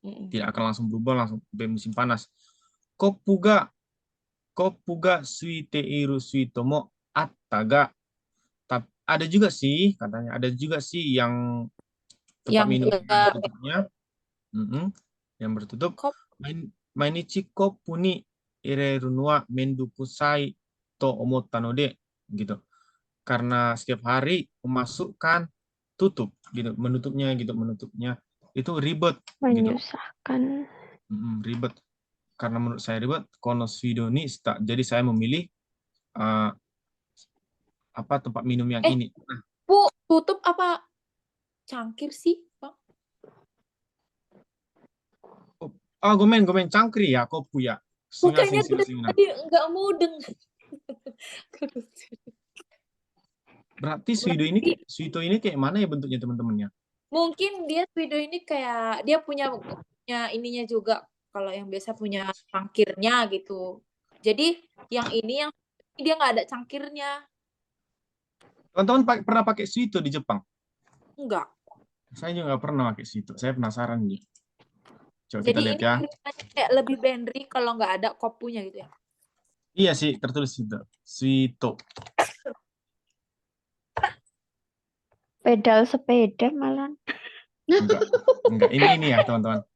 Tidak akan langsung berubah langsung sampai musim panas. Koppu ga suite iru suito mo atta ga. Ada juga sih katanya, ada juga sih yang tempat minum yang bertutupnya. Yang bertutup. Mainichi koppu ni ireru no wa mendukusai to omotta no de gitu. Karena setiap hari memasukkan tutup gitu, menutupnya itu ribet gitu. Menyusahkan. Ribet. Karena menurut saya ribet, kono suido ni sta. Jadi saya memilih tempat minum yang ini. Nah, tutup apa cangkir sih, Pak? gomen cangkri ya, kopu ya. Bukannya tadi nggak mudeng. Berarti suito ini kayak mana ya bentuknya teman-temannya? Mungkin dia Suido ini kayak dia punya ininya juga, kalau yang biasa punya cangkirnya gitu. Jadi yang ini dia nggak ada cangkirnya. Teman-teman pernah pakai suito di Jepang? Enggak. Saya juga nggak pernah pakai suito. Saya penasaran nih. Coba Jadi kita lihat ya. Kayak lebih benri kalau nggak ada kopunya gitu ya. Iya sih, tertulis itu. Suito. Pedal sepeda malah. Enggak. Ini ya teman-teman.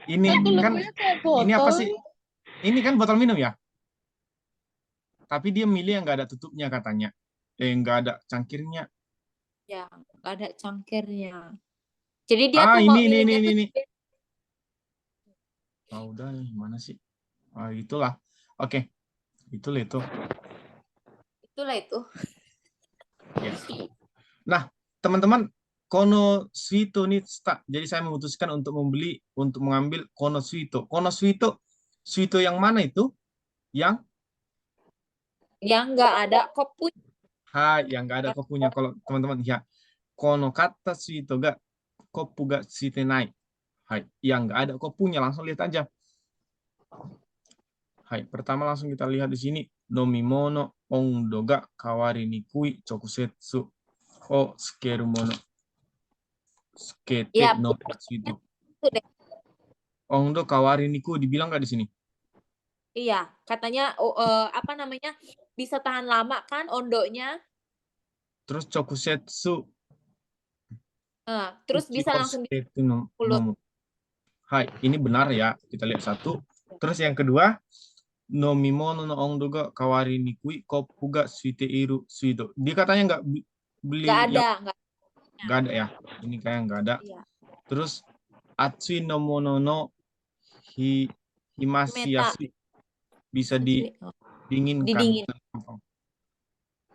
Ini kan ini apa sih? Ini kan botol minum ya. Tapi dia milih yang nggak ada tutupnya katanya. Nggak ada cangkirnya. Ya, nggak ada cangkirnya. Jadi dia tuh mau ini. Udah, mana sih? Itulah. Oke. Itulah itu. Yes. Nah, teman-teman, kono suito ni sta. Jadi saya memutuskan untuk mengambil kono suito. Kono suito yang mana itu? Yang nggak ada kopunya. yang nggak ada kopunya. Kalau teman-teman ya, kono kata suito ga kopu ga suite nai. Yang nggak ada kopunya, langsung lihat aja. Pertama langsung kita lihat di sini. Nomimono ondo ga kawari ni kui chokusetsu o tsukeru mono. Tsukete no suito. Ondo kawari ni kui dibilang nggak di sini? Iya, katanya apa namanya? Bisa tahan lama kan ondonya. Terus chokusetsu. Terus bisa langsung di mulut. Ini benar ya. Kita lihat satu. Terus yang kedua, nomimono no ondo ga kawari ni kui koppu ga suite iru suito. Dia katanya nggak beli. Nggak ada ya. Ini kayak nggak ada. Iya. Terus atsui no mono no hi, Meta himasiyasu, bisa Sui. Oh, didinginkan. didingin.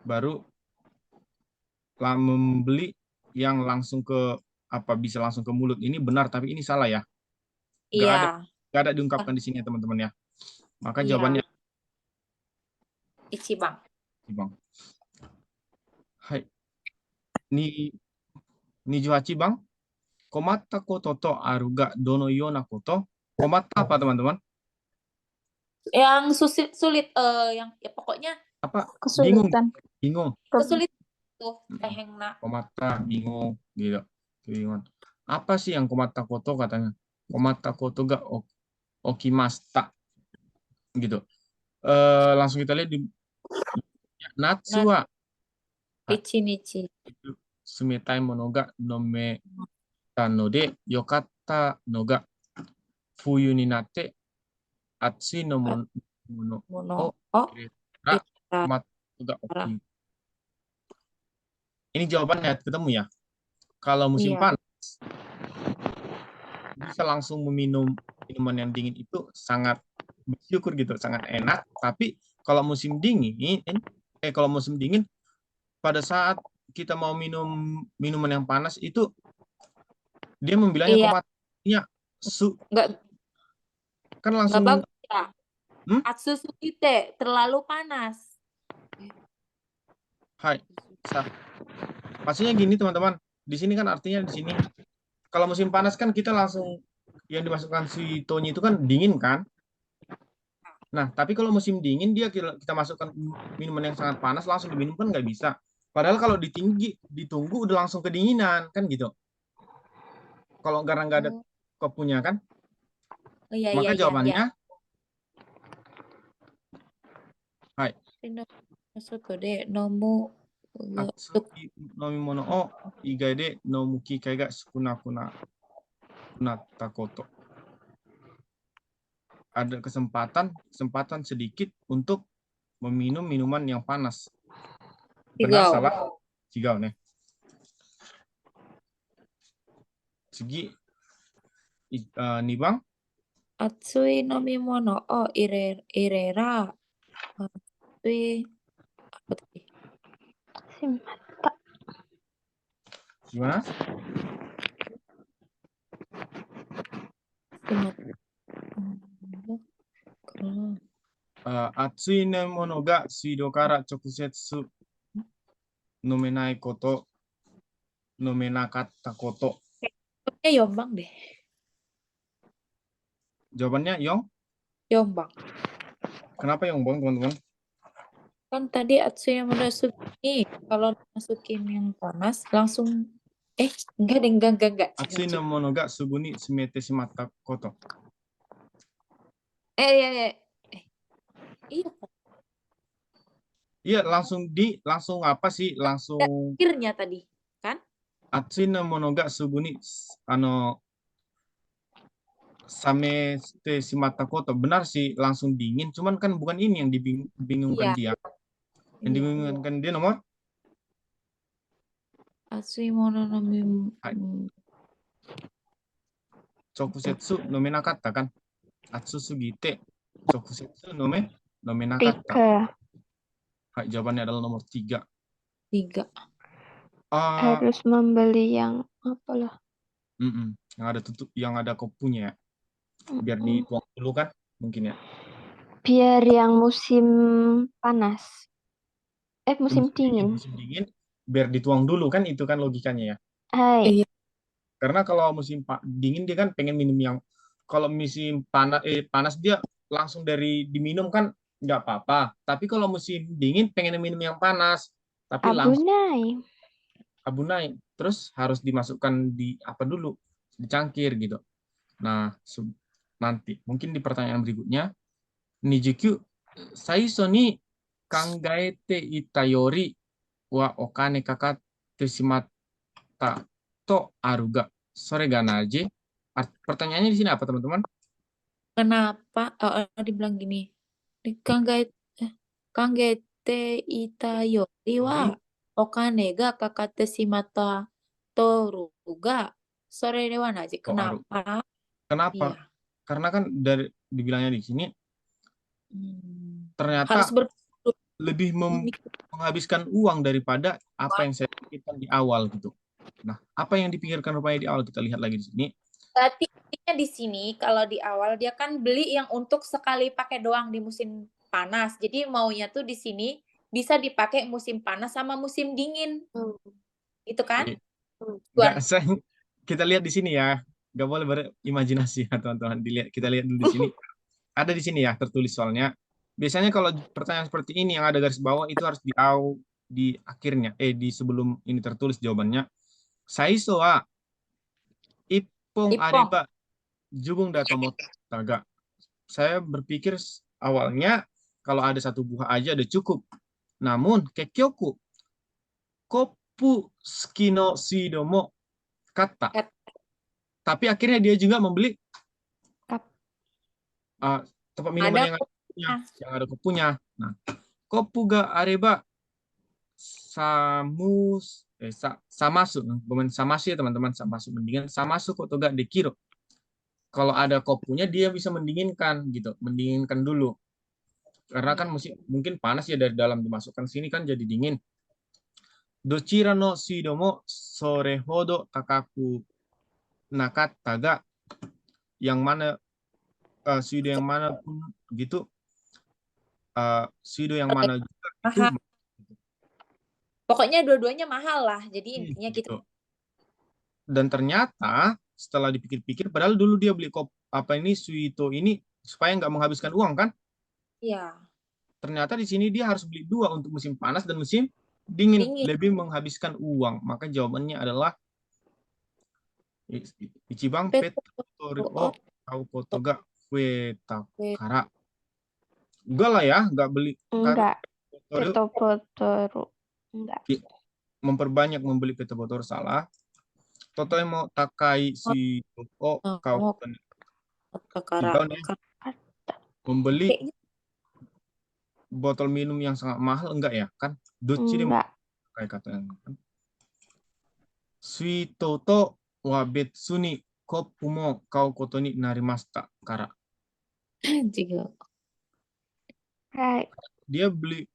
Baru membeli yang langsung ke bisa langsung ke mulut. Ini benar, tapi ini salah ya. Iya, Nggak ada diungkapkan di sini ya teman-teman ya. Maka iya. jawabannya Ichiban. Bang. Hai. Ni 28 Bang. Komatta koto to aru ga dono yona koto? Komatta apa teman-teman? Yang sulit yang ya pokoknya Apa? Bingung. Kesulitan. Bingung. kesulitan tuh tehengna. Komatta bingung gitu. Kebingungan. Apa sih yang komatta koto katanya? Komatta koto ga okimasta gitu. Langsung kita lihat di natsu wa Ichi-nichi. sumetai mono ga nometa no de yokatta no ga fuyu ni natte atsui no mono Mono. o Oh, irera kita. komatta ga oki. Ini jawabannya ketemu ya. Kalau musim Iya. panas bisa langsung meminum minuman yang dingin itu sangat bersyukur gitu, sangat enak. Tapi kalau musim dingin, pada saat kita mau minum minuman yang panas itu dia membilangnya Iya. komatnya Nggak kan langsung bagus ya. Hmm? Atsusukite terlalu panas. Hai. Maksudnya gini teman-teman. Di sini kan artinya di sini kalau musim panas kan kita langsung yang dimasukkan si tonya itu kan dingin kan? Nah, tapi kalau musim dingin dia kita masukkan minuman yang sangat panas langsung diminum kan nggak bisa. Padahal kalau ditunggu udah langsung kedinginan kan gitu. Kalau karena nggak ada kopunya kan? Oh, iya, Maka iya, jawabannya iya. hai. Maksudku deh, nomu Atsuki nomimono o igai de nomuki kai ga sukuna kunatta koto. Ada kesempatan sedikit untuk meminum minuman yang panas. Benar Cigau. salah? Cigau nih. Segi nih Bang. Atsui nomimono o irera. Atsui apa tadi? Simata. Gimana? Atsui mono ga suido kara chokusetsu nomenai koto, nomenakatta koto. Yombang deh. Jawabannya Yong. Yombang. Kenapa Yongbang teman-teman? Kan tadi Atsui yang masukin kalau masukin yang panas langsung enggak. Atsui mono ga sugu ni sumete shimatta koto. Iya. Iya, langsung apa sih? Langsung Akhirnya tadi, kan? Atsui mono ga sugu ni samete shimatta koto. Benar sih, langsung dingin. Cuman kan bukan ini yang dibingungkan Iya. dia. Yang dibingungkan dia nomor Atsui mono nomi. Chokusetsu nomenakatta kan? Atsu sugite chokusetsu nomenakatta. 3. Hai, jawabannya adalah nomor 3. 3. Harus membeli yang apalah. Yang ada kopunya ya. Biar dituang dulu kan mungkin ya. Biar yang musim panas. Musim dingin. Musim dingin biar dituang dulu kan itu kan logikanya ya. Hai. Iya. Karena kalau musim dingin dia kan pengen minum yang kalau musim panas dia langsung dari diminum kan nggak apa-apa. Tapi kalau musim dingin pengen minum yang panas tapi langsung abunai. Terus harus dimasukkan di apa dulu? Dicangkir gitu. Nah, nanti mungkin di pertanyaan berikutnya Nijikyu saiso ni kangaete ita yori wa okane kakatte shimatta to aru ga sore ga naje. Pertanyaannya di sini apa teman-teman? Kenapa dibilang gini? Kangete ita yori wa okane ga kakatte shimatta toru ga sore de wa naji. Kenapa? Kenapa? Iya. karena kan dari dibilangnya di sini ternyata Harus lebih menghabiskan uang daripada apa yang saya pikirkan di awal gitu. Nah, apa yang dipikirkan rupanya di awal kita lihat lagi di sini. Berarti intinya di sini kalau di awal dia kan beli yang untuk sekali pakai doang di musim panas. Jadi maunya tuh di sini bisa dipakai musim panas sama musim dingin. Gitu kan? Nggak, kita lihat di sini ya. Nggak boleh berimajinasi ya teman-teman. Kita lihat dulu di sini. Ada di sini ya tertulis soalnya. Biasanya kalau pertanyaan seperti ini yang ada garis bawah itu harus di akhirnya, di sebelum ini tertulis jawabannya. Saiso wa ippon areba jubung datomoto taga. Saya berpikir awalnya kalau ada satu buah aja udah cukup. Namun kekyoku koppu suki no suido mo kata. Tapi akhirnya dia juga membeli tempat minuman yang ada kopunya. Nah, kopu ga areba samasu, samasu ya teman-teman, samasu mendingan samasu koto ga dekiru. Kalau ada kopunya dia bisa mendinginkan gitu, mendinginkan dulu. Karena kan mungkin panas ya dari dalam dimasukkan sini kan jadi dingin. Dochira no suido mo sore hodo takaku nakatta ga, yang mana suido yang mana pun gitu, suido yang mana juga itu pokoknya dua-duanya mahal lah. Jadi intinya gitu. Dan ternyata setelah dipikir-pikir, padahal dulu dia beli suito ini supaya nggak menghabiskan uang kan? Iya. Ternyata di sini dia harus beli dua untuk musim panas dan musim dingin. Lebih menghabiskan uang. Maka jawabannya adalah Ichiban Pettori o Kaukoto ga Fuetakara. Enggak lah ya, nggak beli. Enggak. Petobotoro. Enggak. Memperbanyak membeli Petobotoro salah. Totoe mo takai suito o Kaukoto membeli botol minum yang sangat mahal, enggak ya kan? Dochi demo kayak katanya kan. Suito to wa betsu ni koppu mo kau koto ni narimashita kara. Dia beli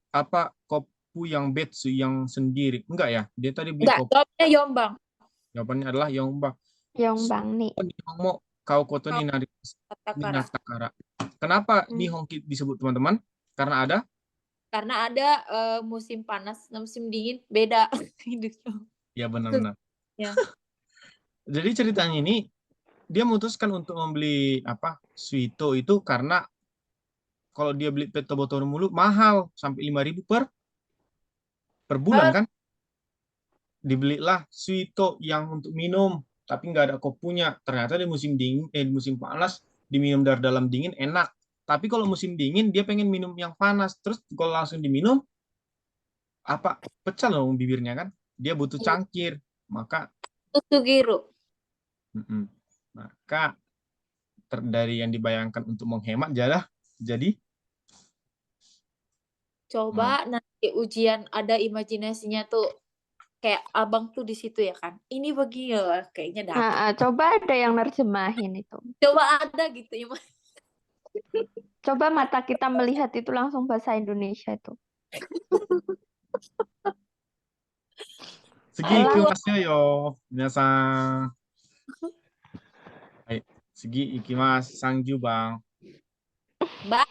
kopu yang betsu yang sendiri. Enggak ya? Dia tadi beli kopu. Jawabnya Yombang. Jawabannya adalah Yombang. Yombang nih. Nihon mo kau koto ni narimashita kara. Kenapa Nihon disebut teman-teman? Karena ada musim panas dan musim dingin beda. Ya benar-benar. Ya. Jadi ceritanya ini dia memutuskan untuk membeli suito itu karena kalau dia beli Petobotoro mulu mahal sampai 5.000 per bulan kan. Dibelilah suito yang untuk minum tapi nggak ada kopunya. Ternyata di musim dingin di musim panas diminum dari dalam dingin enak. Tapi kalau musim dingin dia pengen minum yang panas. Terus kalau langsung diminum pecah loh bibirnya kan. Dia butuh cangkir. Maka maka dari yang dibayangkan untuk menghemat jadi coba nanti ujian ada imajinasinya tuh kayak abang tuh di situ ya kan. Ini begini kayaknya dapat. Coba ada yang nerjemahin itu. Coba ada gitu ya. Coba mata kita melihat itu langsung bahasa Indonesia itu. Segi ikimasu yo, minasan. Hai, segi ikimasu, sangju bang. Mbak,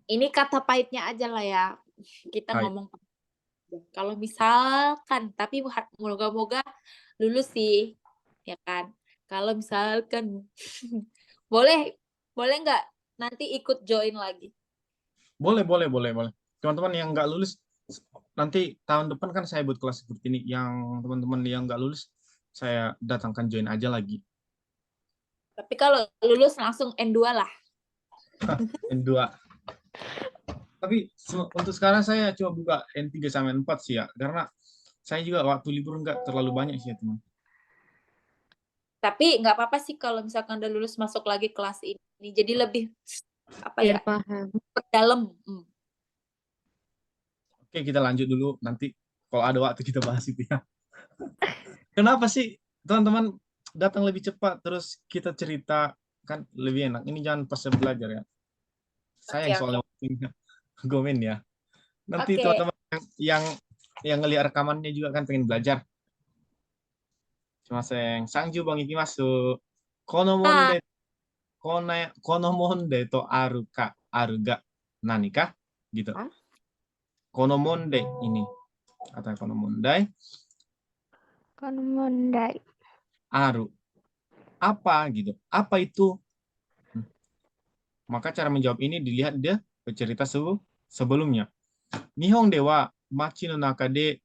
ini kata pahitnya aja lah ya. Kita ngomong. Kalau misalkan, tapi moga-moga lulus sih, ya kan. Kalau misalkan, boleh nggak nanti ikut join lagi? Boleh. Teman-teman yang nggak lulus, nanti tahun depan kan saya buat kelas seperti ini. Yang teman-teman yang nggak lulus, saya datangkan join aja lagi. Tapi kalau lulus langsung N2 lah. N2. Tapi untuk sekarang saya cuma buka N3 sampai N4 sih ya. Karena saya juga waktu libur nggak terlalu banyak sih ya teman. Tapi nggak apa-apa sih kalau misalkan udah lulus masuk lagi kelas ini. Jadi lebih paham. Dalam. Oke, kita lanjut dulu. Nanti kalau ada waktu kita bahas itu ya. Kenapa sih teman-teman datang lebih cepat terus kita cerita kan lebih enak. Ini jangan pas saya belajar ya. Sayang Oke, soalnya waktunya. Gomen ya. Nanti Oke. teman-teman yang ngelihat rekamannya juga kan pengen belajar. Sumimasen. Sangju bang ikimasu. Kono Nah, monde kono monde to aru ga nani ka? Gitu. Hah? Kono monde ini. Kata kono mondai Konmondai. aru. Apa gitu? Apa itu? Maka cara menjawab ini dilihat dia cerita sebelumnya. Nihon dewa machi no naka de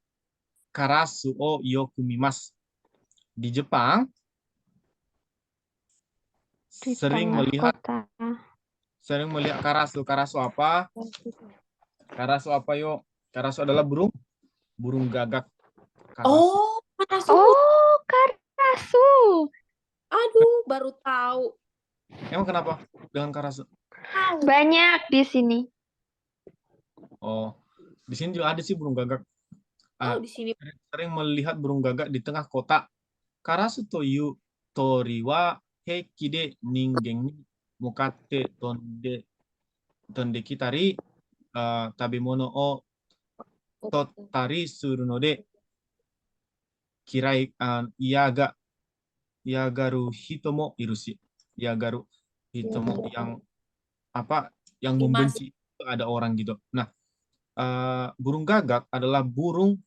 karasu o yoku mimasu. Di Jepang Di sering tengah melihat kota. karasu. Karasu apa? Karasu apa yo? Karasu adalah burung gagak. Karasu. Oh, karasu. Oh, karasu. Aduh, baru tahu. Emang kenapa dengan karasu? Banyak di sini. Oh, di sini juga ada sih burung gagak. Oh, di sini. Sering melihat burung gagak di tengah kota. Karasu to yu tori wa heiki de ningen ni mukatte tonde kitari tabemono o tottari suru no de kirai iyagaru hito mo iru shi. Iyagaru hito mo yang membenci itu ada orang gitu. Nah, burung gagak adalah burung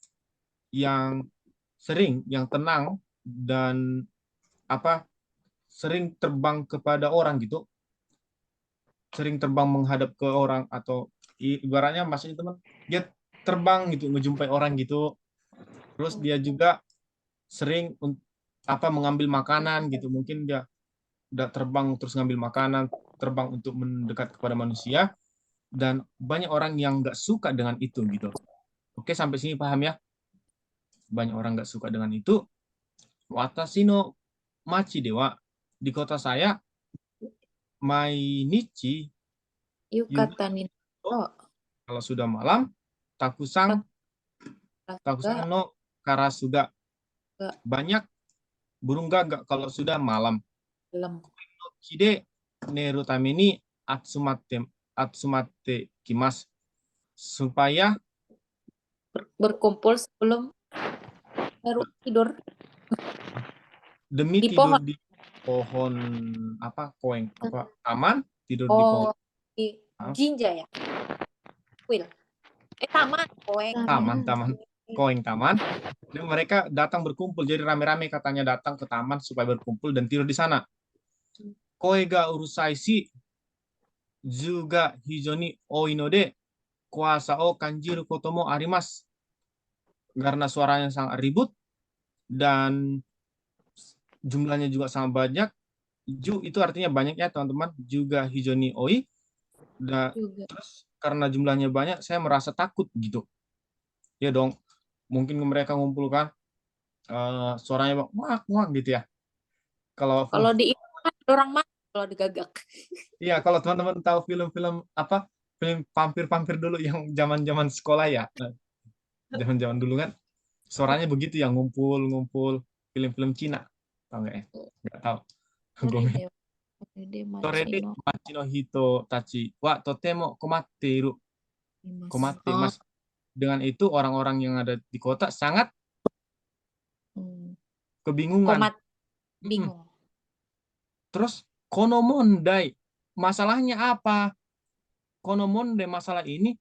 yang yang tenang dan sering terbang kepada orang gitu, sering terbang menghadap ke orang atau ibaratnya maksudnya teman, dia terbang gitu menjumpai orang gitu. Terus dia juga sering mengambil makanan gitu, mungkin dia udah terbang terus ngambil makanan, terbang untuk mendekat kepada manusia, dan banyak orang yang nggak suka dengan itu gitu. Oke, sampai sini paham ya? Banyak orang nggak suka dengan itu. Watashi no machi dewa, di kota saya, mainichi Yukata ni kalau sudah malam, takusan no karasuga, banyak burung gagak kalau sudah malam. Kide neru tame ni atsumate kimasu, supaya berkumpul sebelum tidur demi di tidur pohon. di pohon taman, tidur di pohon Di jinja ya. Will. Taman, taman. Dan mereka datang berkumpul, jadi rame-rame katanya datang ke taman supaya berkumpul dan tidur di sana. Koe ga urusai shi juga hijau ni oi no de kuasa o kanjiru koto mo arimasu. Karena suaranya sangat ribut dan jumlahnya juga sangat banyak. Ju itu artinya banyak ya teman-teman. Juga hijau ni oi. Terus karena jumlahnya banyak, saya merasa takut gitu. Ya dong, mungkin mereka ngumpulkan suaranya wak gitu ya. Kalau di orang mati kalau digagak. Iya, kalau teman-teman tahu film-film film vampir-vampir dulu yang zaman-zaman sekolah ya. Zaman-zaman dulu kan suaranya begitu ya, ngumpul film-film Cina. Tahu nggak ya? Nggak tahu. Sore de machi no hito tachi wa totemo komatteru. Komatteru. Dengan itu orang-orang yang ada di kota sangat kebingungan. Bingung. Terus kono mondai, masalahnya apa? Kono mondai, masalah ini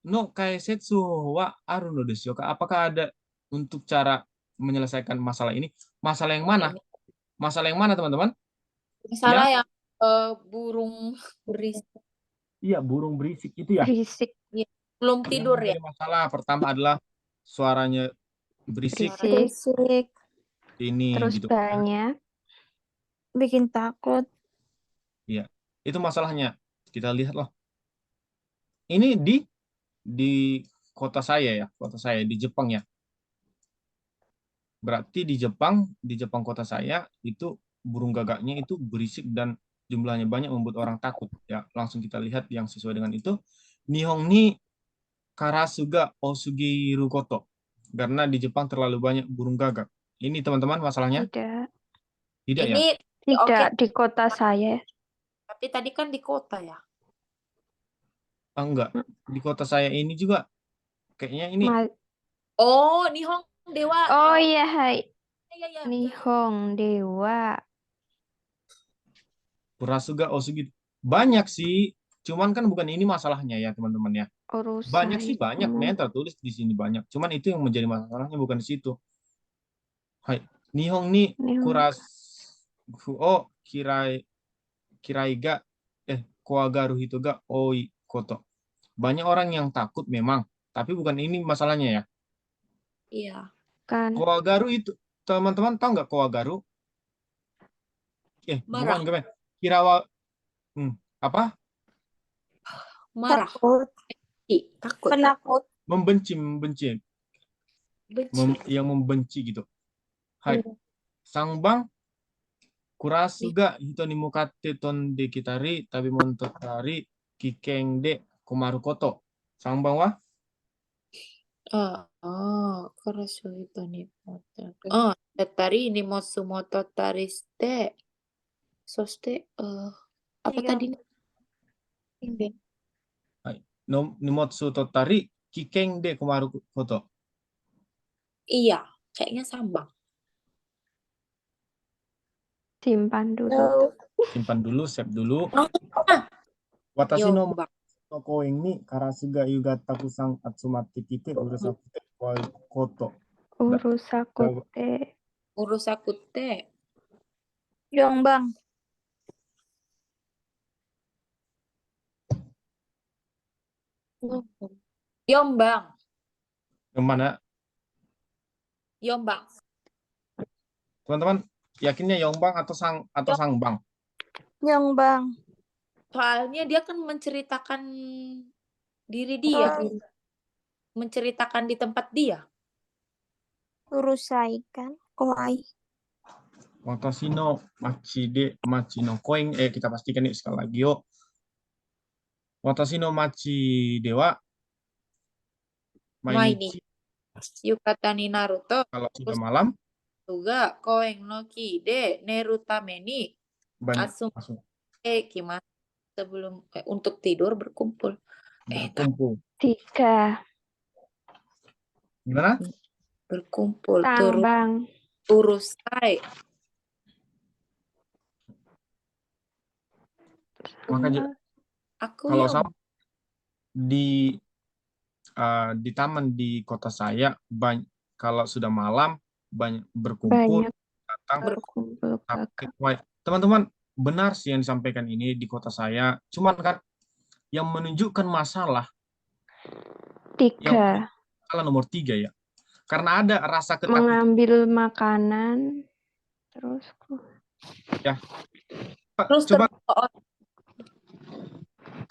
no kaesetsu wa aru no desu yo. Apakah ada untuk cara menyelesaikan masalah ini? Masalah yang mana? Masalah yang mana, teman-teman? Masalah yang burung berisik. Iya, burung berisik itu ya. Berisik. Ya, belum tidur ya. Masalah pertama adalah suaranya berisik. Berisik. Ini Terus gitu. banyak. Bikin takut. Iya, itu masalahnya. Kita lihat loh. Ini di kota saya di Jepang ya. Berarti di Jepang kota saya itu burung gagaknya itu berisik dan jumlahnya banyak membuat orang takut ya. Langsung kita lihat yang sesuai dengan itu. Nihon ni karasuga osugiru koto. Karena di Jepang terlalu banyak burung gagak. Ini teman-teman masalahnya? Tidak. Tidak ya? Ini Tidak di kota saya. Tapi tadi kan di kota ya. Ah, enggak. Di kota saya ini juga kayaknya ini Ma- Oh, Nihong Dewa. Oh iya, hai. Iya, iya. Nihong Dewa. Kurasuga Osugi. Banyak sih. Cuman kan bukan ini masalahnya ya, teman-teman ya. Banyak sih, banyak. Urusan. Nih tertulis di sini banyak. Cuman itu yang menjadi masalahnya bukan di situ. Hai. Nihong ni Nihong. kurasu o kiraiga kowagaru hito ga oi koto. Banyak orang yang takut memang, tapi bukan ini masalahnya ya. Iya. Kan. Kowagaru itu, teman-teman tahu nggak Kowagaru? Marah. Gimana? Kirawa, apa? Marah. Takut. Takut. Penakut. Membenci, Benci. yang membenci gitu. Hai, sangbang kurasuga hito ni mukatte tonde kitari tabi montotari kikeng de komaru koto. Sangbang wa? Kurasu itu nih. Tari ini Matsumoto Tariste. Soste, apa Iya. tadi? Ini. No nimotsu totari kikeng de komaru koto. Iya, kayaknya sambang. Simpan dulu. Simpan dulu, save dulu. Oh, Watashi no Yombang. koeng ni karasuga yugata kusang atsumate kite urusakute koto. Urusakute. Urusakute. Yongbang. Yombang. Yang mana? Yombang. Teman-teman, yakinnya Yongbang atau Sangbang? Yongbang. Soalnya dia kan menceritakan diri dia. Menceritakan di tempat dia. Urusai kan. Kowai. Watashi no machi de machi no koeng. Kita pastikan nih sekali lagi yuk. Watashi no machi dewa mainichi Yukata ni Naruto. kalau sudah malam Juga koeng no ki de neru tameni. banyak Asum masuk kimas sebelum untuk tidur berkumpul. berkumpul. 3. Gimana? Berkumpul Sangbang. urusai. Makanya Aku kalau yang di taman di kota saya kalau sudah malam banyak berkumpul Banyak datang berkumpul kakak. teman-teman, benar sih yang disampaikan ini di kota saya. Cuman kan yang menunjukkan masalah 3. nomor 3 ya. Karena ada rasa ketakutan. Mengambil makanan. Terus. Ya. terus Coba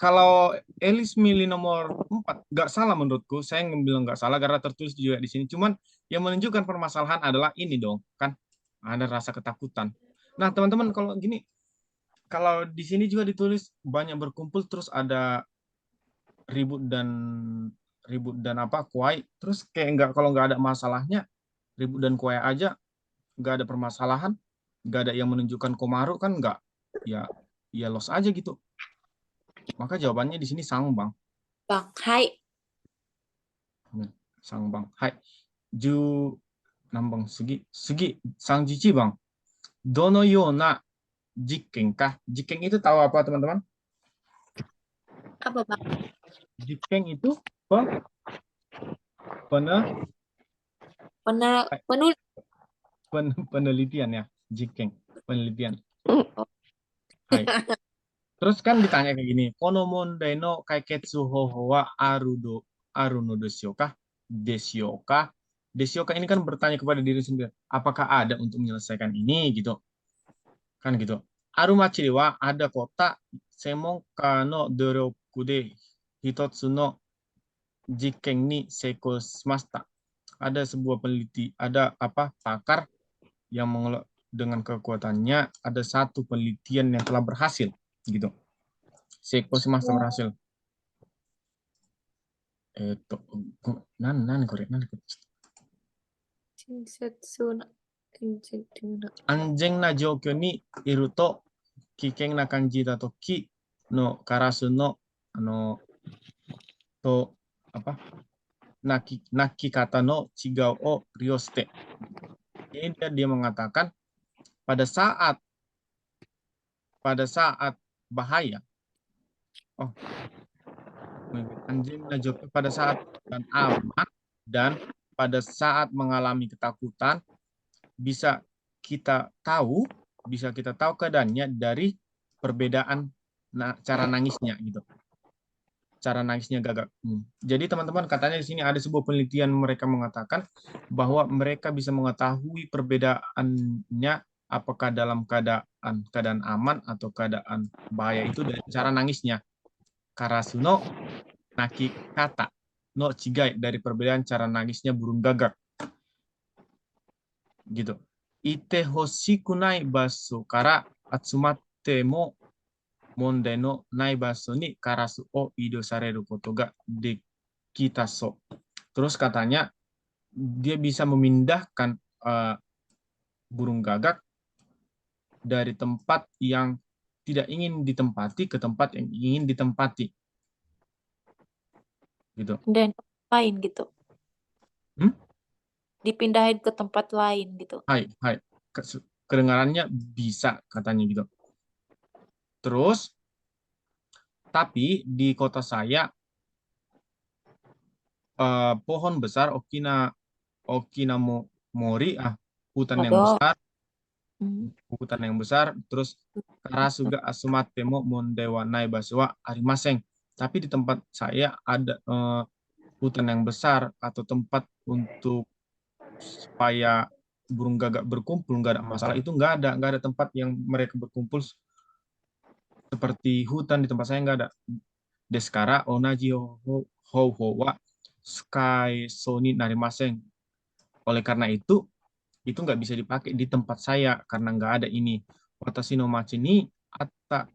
kalau Elis milih nomor 4, nggak salah menurutku. Saya bilang nggak salah karena tertulis juga di sini. Cuman yang menunjukkan permasalahan adalah ini dong, kan? Ada rasa ketakutan. Nah, teman-teman, kalau gini, kalau di sini juga ditulis banyak berkumpul, terus ada ribut dan apa kuai. Terus kayak kalau nggak ada masalahnya, ribut dan kuai aja, nggak ada permasalahan, nggak ada yang menunjukkan Komaru kan nggak, ya los aja gitu. Maka jawabannya di sini Sangbang. Bang, hai. Sangbang. Hai. Nambang Sugi. Sangjichi bang. Dono yona jiken kah? Jiken itu tahu apa teman-teman? Apa bang? Jiken itu penelitian ya. Jiken. Penelitian. Hai. Terus kan ditanya kayak gini, kono mondai no kaiketsu hoho wa aru no desioka? Desioka ini kan bertanya kepada diri sendiri, apakah ada untuk menyelesaikan ini gitu. Kan gitu. Aru machi wa ada kota semonka no doroku de hitotsu no jiken ni seiko shimashita. Ada sebuah pakar yang dengan kekuatannya ada satu penelitian yang telah berhasil gitu. Seiko shimashita berhasil. Nan kore. Shinsetsu 安全な状況にいると、危険な感じたときのカラスの、apa, naki kata no cigau o rioste. Ini dia mengatakan pada saat bahaya. Oh, anjing najok pada saat dan aman dan pada saat mengalami ketakutan bisa kita tahu keadaannya dari perbedaan cara nangisnya gitu. Cara nangisnya gagak. Jadi teman-teman, katanya di sini ada sebuah penelitian mereka mengatakan bahwa mereka bisa mengetahui perbedaannya apakah dalam keadaan aman atau keadaan bahaya itu dari cara nangisnya. Karasu no naki kata no chigai, dari perbedaan cara nangisnya burung gagak. Gitu. Ite hoshiku nai baso kara atsumatte mo mondai no nai baso ni karasu o ido sareru koto ga dekita so. Terus katanya dia bisa memindahkan burung gagak dari tempat yang tidak ingin ditempati ke tempat yang ingin ditempati. Gitu. Dan lain gitu. Dipindahin ke tempat lain gitu. Hai. Kedengarannya bisa katanya gitu. Terus, tapi di kota saya pohon besar Okinamori, hutan yang besar, terus Karasuga Asumate mo Mondewa Naibasu wa arimasen. Tapi di tempat saya ada hutan yang besar atau tempat untuk supaya burung gagak berkumpul, nggak ada masalah, itu nggak ada tempat yang mereka berkumpul seperti hutan di tempat saya, nggak ada. Deskara onaji ho wa sky soni narimasen. Oleh karena itu nggak bisa dipakai di tempat saya karena nggak ada ini. Watashi no machi ni atta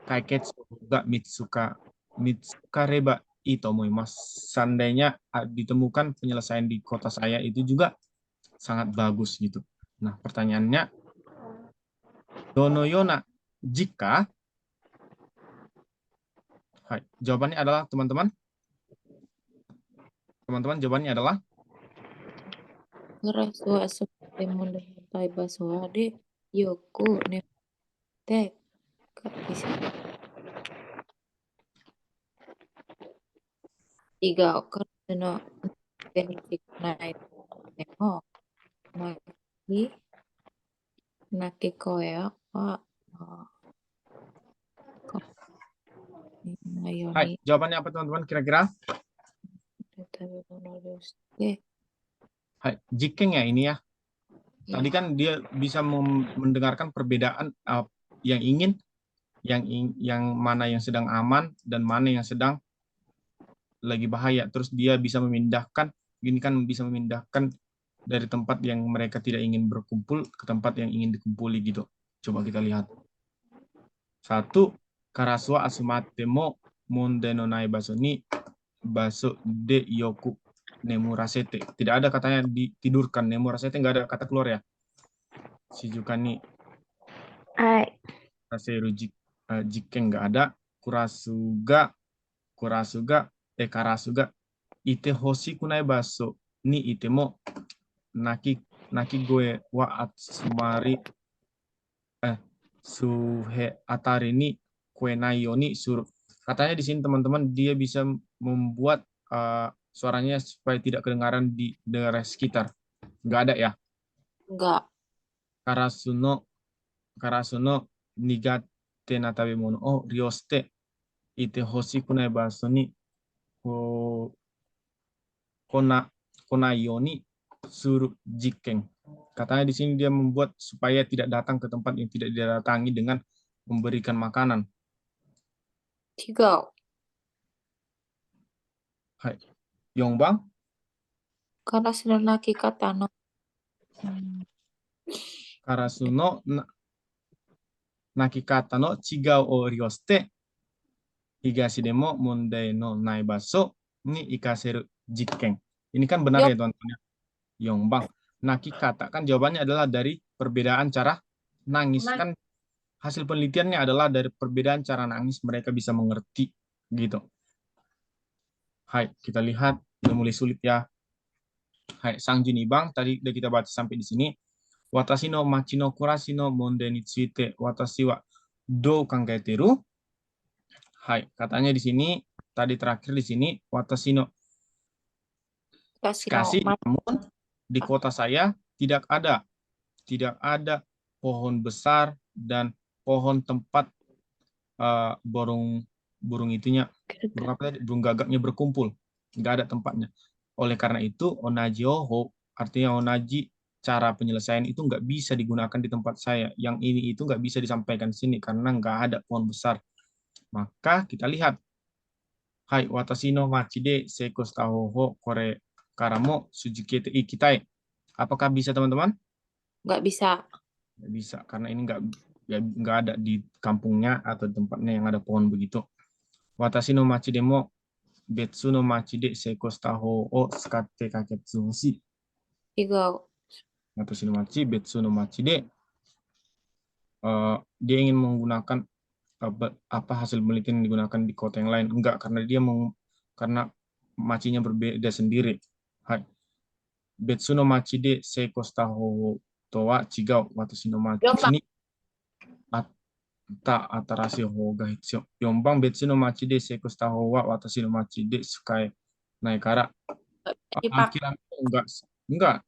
kaiketsu ga mitsukareba ii to omoimasu. Seandainya ditemukan penyelesaian di kota saya itu juga sangat bagus gitu. Nah, pertanyaannya, dono yona jika, jawabannya adalah teman-teman jawabannya adalah Karasu asumate mondai naibasu wa de yoku nete bisa. 違う。彼の全然ないでも、鳴き声は、ないよう Hai, に jawabannya apa teman-teman kira-kira? 食べ物をして、 Hai, jiken ya ini ya. Tadi kan dia bisa mendengarkan perbedaan yang mana yang sedang aman dan mana yang sedang lagi bahaya. Terus dia bisa memindahkan dari tempat yang mereka tidak ingin berkumpul ke tempat yang ingin dikumpuli gitu. Coba kita lihat. 1, Karaswa asumate mo monde no nai baso ni baso de yoku nemurasete. Tidak ada katanya ditidurkan. Nemurasete nggak ada kata keluar ya. Shijuka ni raseru jiken nggak ada. Karasuga ite hoshiku nai baso ni ite mo naki goe wa atsumari suhe atari ni kuenai yoni suru. Katanya di sini teman-teman dia bisa membuat suaranya supaya tidak kedengaran di daerah sekitar. Nggak ada ya? Enggak. Karasuno nigate na tabemono o ryoste ite hoshiku nai baso ni konai yoni suru jiken. Katanya di sini dia membuat supaya tidak datang ke tempat yang tidak didatangi dengan memberikan makanan. 違う。Hai. Yongbang? カラスの鳴き方の、Karasu no nakikata no chigau o ryoste higashi demo mondai no nai baso ni ikaseru jiken. Ini kan benar ya teman-teman. Yongbang. nakikata. Kan jawabannya adalah dari perbedaan cara nangis. Kan hasil penelitiannya adalah dari perbedaan cara nangis mereka bisa mengerti gitu. Hai, kita lihat udah mulai sulit ya. Hai, Sang Junibang tadi udah kita baca sampai di sini. Watashi no machi no kurashi no mondai ni tsuite watashi wa dou kangaeteru? Hai, katanya di sini tadi terakhir di sini watashi no kasih, namun di kota saya tidak ada pohon besar dan pohon tempat burung itunya, burung gagaknya berkumpul, nggak ada tempatnya. Oleh karena itu onaji oho, artinya onaji cara penyelesaian itu nggak bisa digunakan di tempat saya. Yang ini itu nggak bisa disampaikan di sini karena nggak ada pohon besar. Maka kita lihat, hai watashi no machi de seiko shita ho kore kara mo suzukete ikitai. Apakah bisa teman-teman? Nggak bisa. Nggak bisa karena ini nggak ada di kampungnya atau tempatnya yang ada pohon begitu. Watashi no machi de mo betsu no machi de seiko shita ho o tsukatte kaketsu hoshi. Tiga. Watashi no machi betsu no machi de dia ingin menggunakan apa hasil penelitian yang digunakan di kota yang lain. Enggak, karena karena machinya berbeda sendiri. Hai. Betsu no machi de seiko shita ho to wa chigau. Watashi no machi ni atarashii hou ga hitsuyou. 4番別の町で成功した方は私の町で使えないから。Enggak.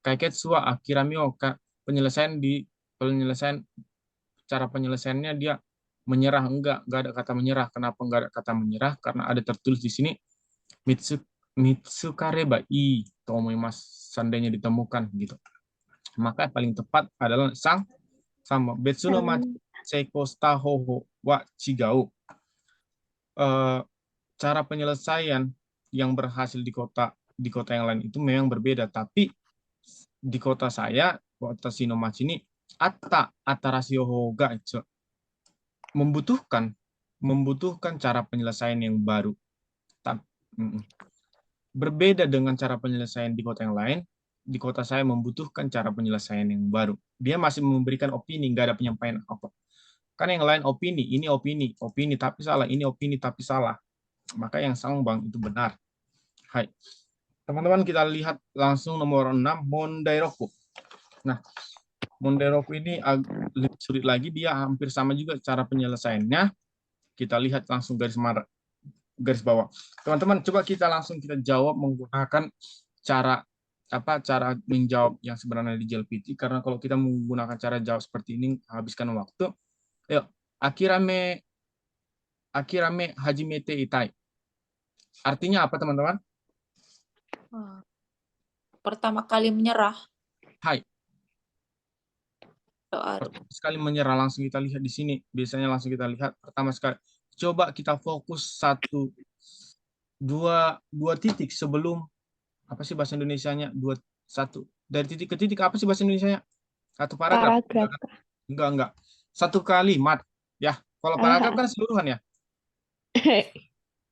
Kaiketsu wa akirami o penyelesaian cara penyelesaiannya dia menyerah. Enggak ada kata menyerah. Kenapa enggak ada kata menyerah? Karena ada tertulis di sini mitsukareba ii to omoimasu, seandainya ditemukan gitu. Maka paling tepat adalah sama betsu no machi seiko shita hou wa chigau. Cara penyelesaian yang berhasil di kota yang lain itu memang berbeda, tapi di kota saya watashi no machi ni atarashii hou ga membutuhkan cara penyelesaian yang baru. Berbeda dengan cara penyelesaian di kota yang lain, di kota saya membutuhkan cara penyelesaian yang baru. Dia masih memberikan opini, nggak ada penyampaian apa. Kan yang lain opini, ini opini tapi salah, ini opini tapi salah. Maka yang Sangbang itu benar. Hai. Teman-teman kita lihat langsung nomor 6, Mondai Roku. Nah, Mondai Roku ini lebih sulit lagi, dia hampir sama juga cara penyelesaiannya. Kita lihat langsung garis bawah. Teman-teman, coba kita jawab menggunakan cara menjawab yang sebenarnya di JLPT, karena kalau kita menggunakan cara jawab seperti ini habiskan waktu. Yuk, akirame hajimete itai. Artinya apa, teman-teman? Pertama kali menyerah. Hai. Pertama sekali menyerah, langsung kita lihat di sini. Biasanya langsung kita lihat pertama sekali. Coba kita fokus dua titik sebelum, apa sih bahasa Indonesianya? Dari titik ke titik, apa sih bahasa Indonesianya? Atau paragraf? Enggak. Satu kalimat. Ya, kalau paragraf kan seluruhan ya.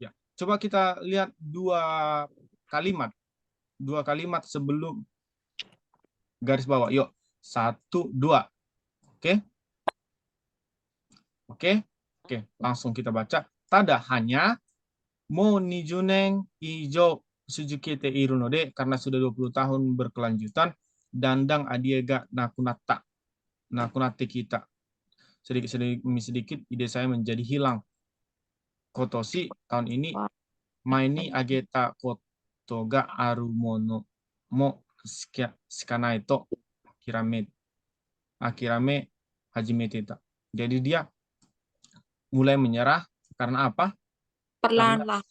Ya, coba kita lihat dua kalimat sebelum garis bawah. Yuk, 1, 2. Oke, langsung kita baca. Tada hanya mo 20 nen ijo suzukete iru node, karena sudah 20 tahun berkelanjutan, dandang adie ga nakunatta kita. Sedikit demi sedikit ide saya menjadi hilang. Kotoshi, tahun ini, maini ageta koto ga aru mono mo shikanai to akirame hajimete ta. Jadi dia mulai menyerah karena apa? Perlahan-lahan.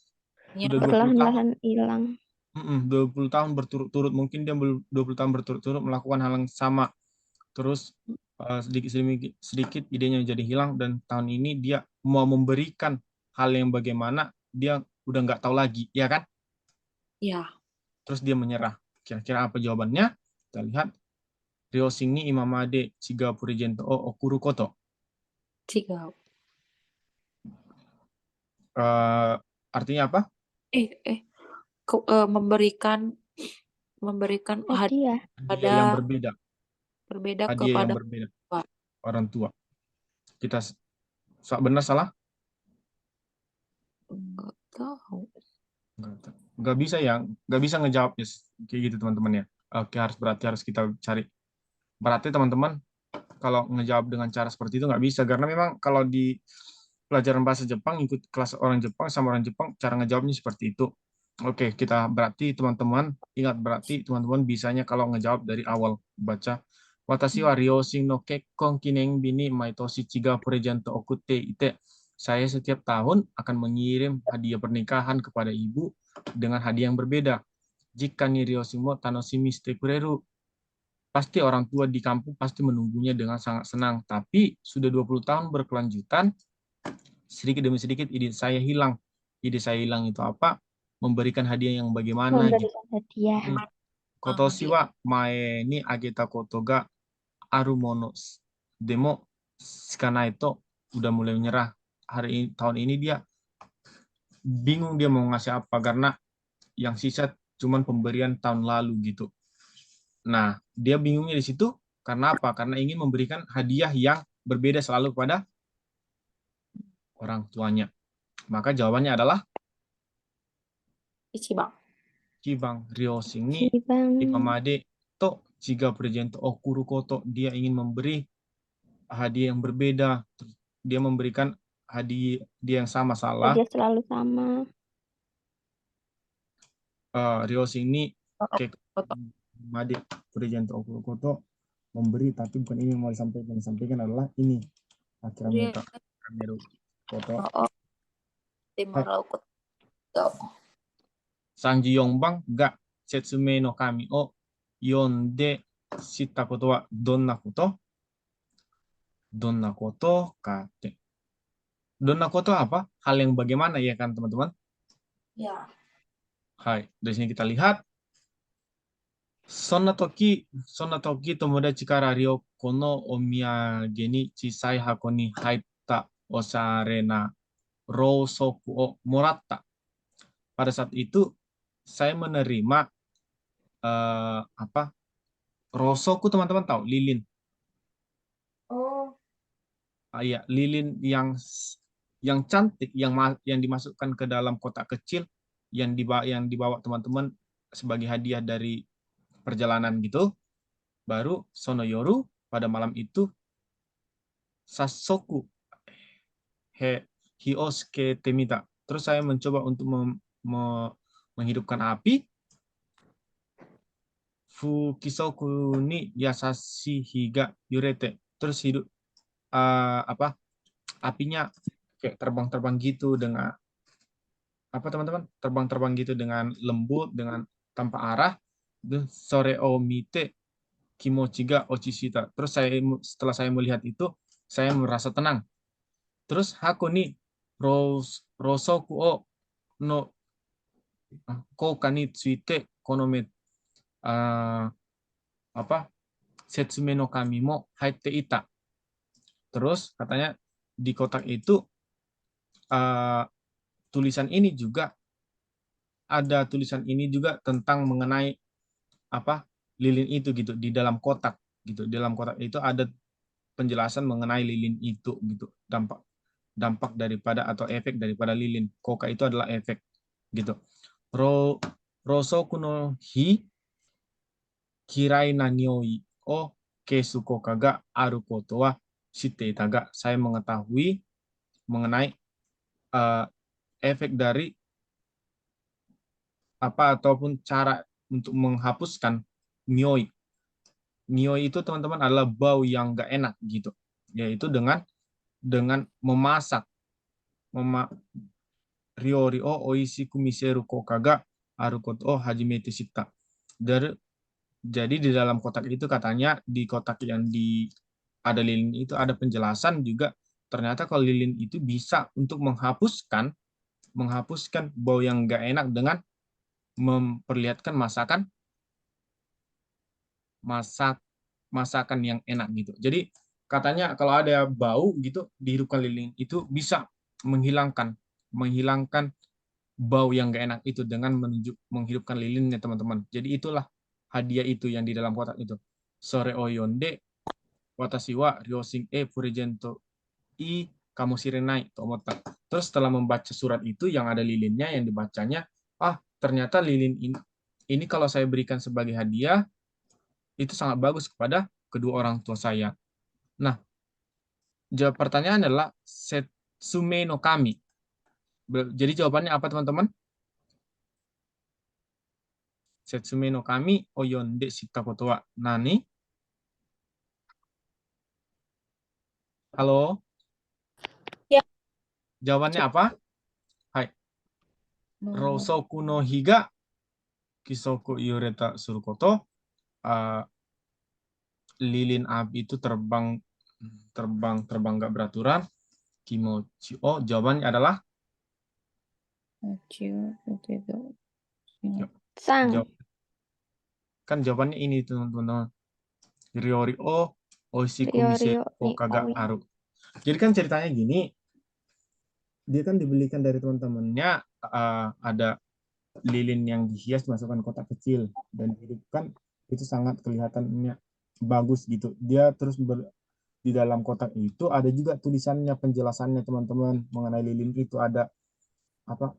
Perlahan-lahan hilang. 20 tahun berturut-turut, mungkin dia 20 tahun berturut-turut melakukan hal yang sama. Terus sedikit idenya jadi hilang, dan tahun ini dia mau memberikan hal yang bagaimana dia udah nggak tahu lagi, ya kan? Ya. Terus dia menyerah. Kira-kira apa jawabannya? Kita lihat. Ryoshin ni imamade chiga purigento o okuru koto. Chigau. Artinya apa? Memberikan memberikan Hadiah. Hadiah yang berbeda hadiah yang kepada berbeda tua. orang tua. Kita benar salah? Enggak tahu. Nggak bisa ya, nggak bisa ngejawabnya kayak gitu teman-teman ya. Oke, berarti harus kita cari. Berarti teman-teman kalau ngejawab dengan cara seperti itu nggak bisa, karena memang kalau di pelajaran bahasa Jepang ikut kelas orang Jepang sama orang Jepang cara ngejawabnya seperti itu. Oke, kita berarti teman-teman ingat, berarti teman-teman bisanya kalau ngejawab dari awal baca Watashi wa ryoshin no kekkon kinen bini maitoshi chiga presento okutte ite. Saya setiap tahun akan mengirim hadiah pernikahan kepada ibu dengan hadiah yang berbeda. Jika ni ryoshin mo tanoshimi shite kureru, pasti orang tua di kampung pasti menunggunya dengan sangat senang. Tapi sudah 20 tahun berkelanjutan, sedikit demi sedikit ide saya hilang. Ide saya hilang itu apa? Memberikan hadiah yang bagaimana gitu. Memberikan hadiah. Kotoshi wa mae ni ageta koto ga aru mono demo shikanai to, udah mulai menyerah. Tahun ini dia bingung dia mau ngasih apa karena yang sisa cuman pemberian tahun lalu gitu. Nah, dia bingungnya di situ karena apa? Karena ingin memberikan hadiah yang berbeda selalu kepada orang tuanya. Maka jawabannya adalah Ichibang. Cibang Ryoshin ni Cibang. imamade to chiga presento okuru koto. Dia ingin memberi hadiah yang berbeda. Dia memberikan hadiah yang sama, salah. Hadiah selalu sama. Ryoshin ni Koto. imamade presento okuru koto, memberi, tapi bukan ini yang mau disampaikan. Disampaikan adalah ini. Akhirnya Kameru koto. Timarau koto. Sanji Yongbang ga setsume no kami o yonde shitta koto wa donna koto? Donna koto kate. Donna koto apa? Hal yang bagaimana ya kan teman-teman? Ya. Hai, dari sini kita lihat. Sonna toki tomodachi kara ryoko no omiyage ni chisai hako ni haitta oshare na rousoku o moratta. Pada saat itu saya menerima rosoku, teman-teman tahu lilin. Oh. Iya, lilin yang cantik yang dimasukkan ke dalam kotak kecil yang dibawa teman-teman sebagai hadiah dari perjalanan gitu. Baru sono yoru, pada malam itu sasoku hiosuke temita. Terus saya mencoba untuk menghidupkan api. Fukisoku ni yasashi higa yurete. Terus hidup apinya kayak terbang-terbang gitu dengan apa teman-teman? Terbang-terbang gitu dengan lembut, dengan tanpa arah. Sore o mite kimochi ga ochishita. Terus setelah saya melihat itu, saya merasa tenang. Terus haku ni rosoku o no kouka ni tsuite konome setsume no kami mo haite ita. Terus katanya di kotak itu tulisan ini juga ada tentang mengenai lilin itu gitu di dalam kotak gitu. Di dalam kotak itu ada penjelasan mengenai lilin itu gitu. Dampak daripada atau efek daripada lilin. Koka itu adalah efek gitu. Rosoku no hi kirai na nioi o kesu koka ga aru koto wa shitte ita ga. Saya mengetahui mengenai efek dari ataupun cara untuk menghapuskan nioi. Nioi itu teman-teman adalah bau yang gak enak gitu. Yaitu dengan memasak. Ryori o oishiku miseru koka ga aru koto o hajimete shitta. Jadi di dalam kotak itu katanya, di kotak yang ada lilin itu ada penjelasan juga, ternyata kalau lilin itu bisa untuk menghapuskan bau yang gak enak dengan memperlihatkan masakan yang enak gitu. Jadi katanya kalau ada bau gitu dihidupkan lilin itu bisa menghilangkan bau yang gak enak itu dengan menghidupkan lilinnya teman-teman. Jadi itulah hadiah itu yang di dalam kotak itu. Sore oyonde watashi wa ryoshin e purejento I kamu sirenai tomotta. Terus setelah membaca surat itu yang ada lilinnya, yang dibacanya, ternyata lilin ini kalau saya berikan sebagai hadiah itu sangat bagus kepada kedua orang tua saya. Nah, pertanyaan adalah setsume no kami. Jadi jawabannya apa teman-teman? Setsume no kami o yonde shitta koto wa nani? Halo? Ya. Jawabannya apa? Hai. Rosoku no higa kisoku ioreta suru koto. Lilin api itu terbang nggak beraturan. Kimochi jawabannya adalah Sang. kan jawabannya ini teman-teman. Ryori o oishiku mise o kaga aru. Jadi kan ceritanya gini, dia kan dibelikan dari teman-temannya, ada lilin yang dihias dimasukkan kotak kecil dan dihidupkan, itu sangat kelihatannya bagus gitu. Dia terus di dalam kotak itu ada juga tulisannya, penjelasannya teman-teman mengenai lilin itu, ada apa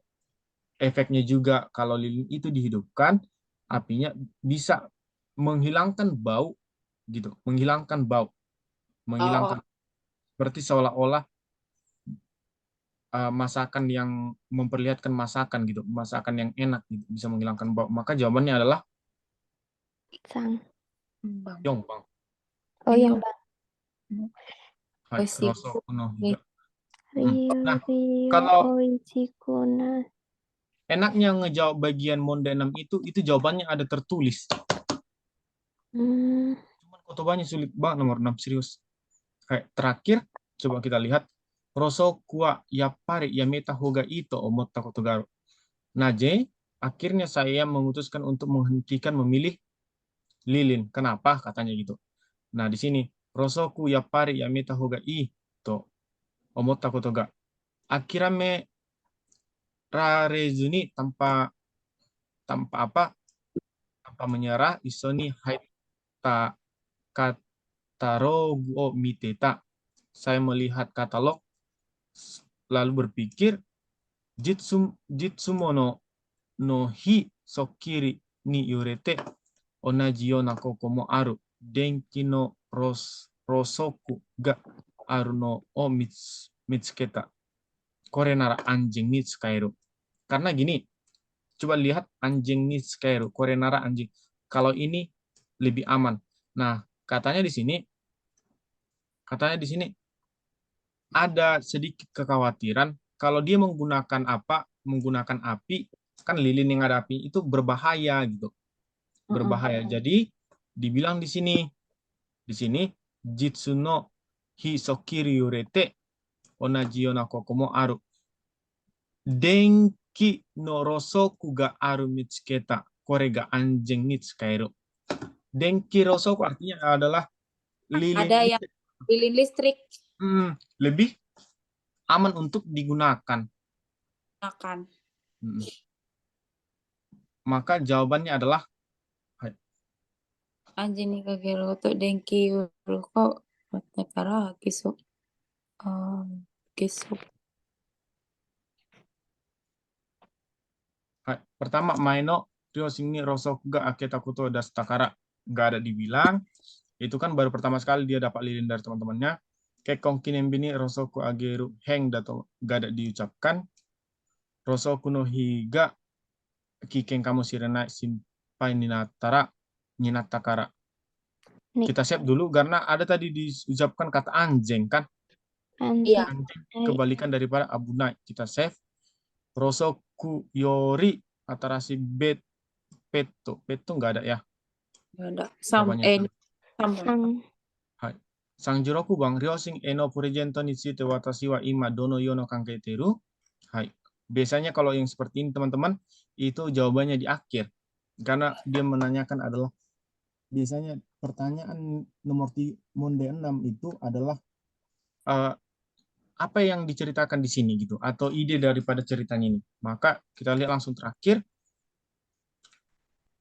efeknya juga. Kalau lilin itu dihidupkan, apinya bisa menghilangkan bau gitu, menghilangkan seperti seolah-olah masakan yang memperlihatkan masakan gitu, masakan yang enak gitu, bisa menghilangkan bau. Maka jawabannya adalah Sang. Yongbang. Oh, yang bang. Hai, Rosoku no higa. Nah, Rio kalau Oichikuna. enaknya ngejawab bagian Monde 6 itu jawabannya ada tertulis. Cuman kotobanya sulit banget nomor 6, serius. Kayak terakhir, coba kita lihat. Rosoku wa yappari yameta hoga ito omotta koto ga aru. Naje, akhirnya saya memutuskan untuk menghentikan memilih lilin. Kenapa? Katanya gitu. Nah, di sini Rosoku yappari yameta hoga ito omotta koto ga. Akirame rarezuni, tanpa menyerah, isoni haita katalogu o miteta. Saya melihat katalog lalu berpikir, Jitsumono no hi sokiri ni yurete onaji yona koko mo aru denki no rosoku ga aru no o mitsuketa. Kore nara anjing ni tsukaeru. Karena gini, coba lihat anjing ni tsukaeru. Kore nara anjing. Kalau ini lebih aman. Nah, katanya di sini ada sedikit kekhawatiran kalau dia menggunakan api, kan lilin yang ada api itu berbahaya gitu. Berbahaya. Jadi dibilang di sini jitsu no hisokiri yurete onaji yona koko mo aru. Denki no rosoku ga aru mitsuketa. Kore ga anjing ni tsukaeru. Denki rosoku artinya adalah lilin. Ada yang lilin listrik. Lebih aman untuk digunakan. Maka jawabannya adalah anjing ni kagero to denki ko kara kiso. Pertama, maino ryoshin ni rosoku ga aketa koto dastakara. Nggak ada dibilang. Itu kan baru pertama sekali dia dapat lilin dari teman-temannya. Kekkon kinenbi ni rosoku ageru heng dato nggak ada diucapkan. Rosoku no higa kiken kamu sirenai simpai ninatta kara. Kita siap dulu karena ada tadi diucapkan kata anjing kan. Anjing kebalikan daripada abunai. Kita save. Rosoku yori atarasi petto. Petto nggak ada ya. Nggak ada. Sanjiroku bang ryoshin eno purejento ni tsute watashi wa ima dono yo no kanketeru. Hai. Biasanya kalau yang seperti ini teman-teman, itu jawabannya di akhir. Karena dia menanyakan adalah, biasanya pertanyaan nomor Monde 6 itu adalah apa yang diceritakan di sini gitu, atau ide daripada ceritanya ini. Maka kita lihat langsung terakhir.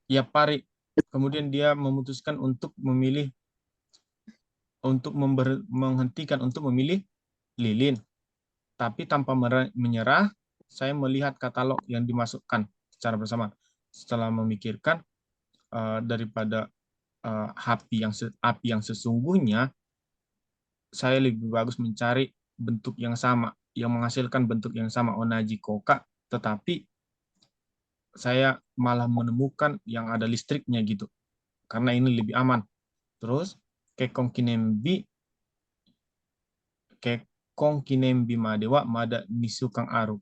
Yappari kemudian dia memutuskan untuk menghentikan untuk memilih lilin. Tapi tanpa menyerah, saya melihat katalog yang dimasukkan secara bersama. Setelah memikirkan daripada api yang sesungguhnya, saya lebih bagus mencari bentuk yang sama, yang menghasilkan bentuk yang sama, onaji koka, tetapi saya malah menemukan yang ada listriknya gitu, karena ini lebih aman. Terus kekong kinembi madewa mada nisukang aru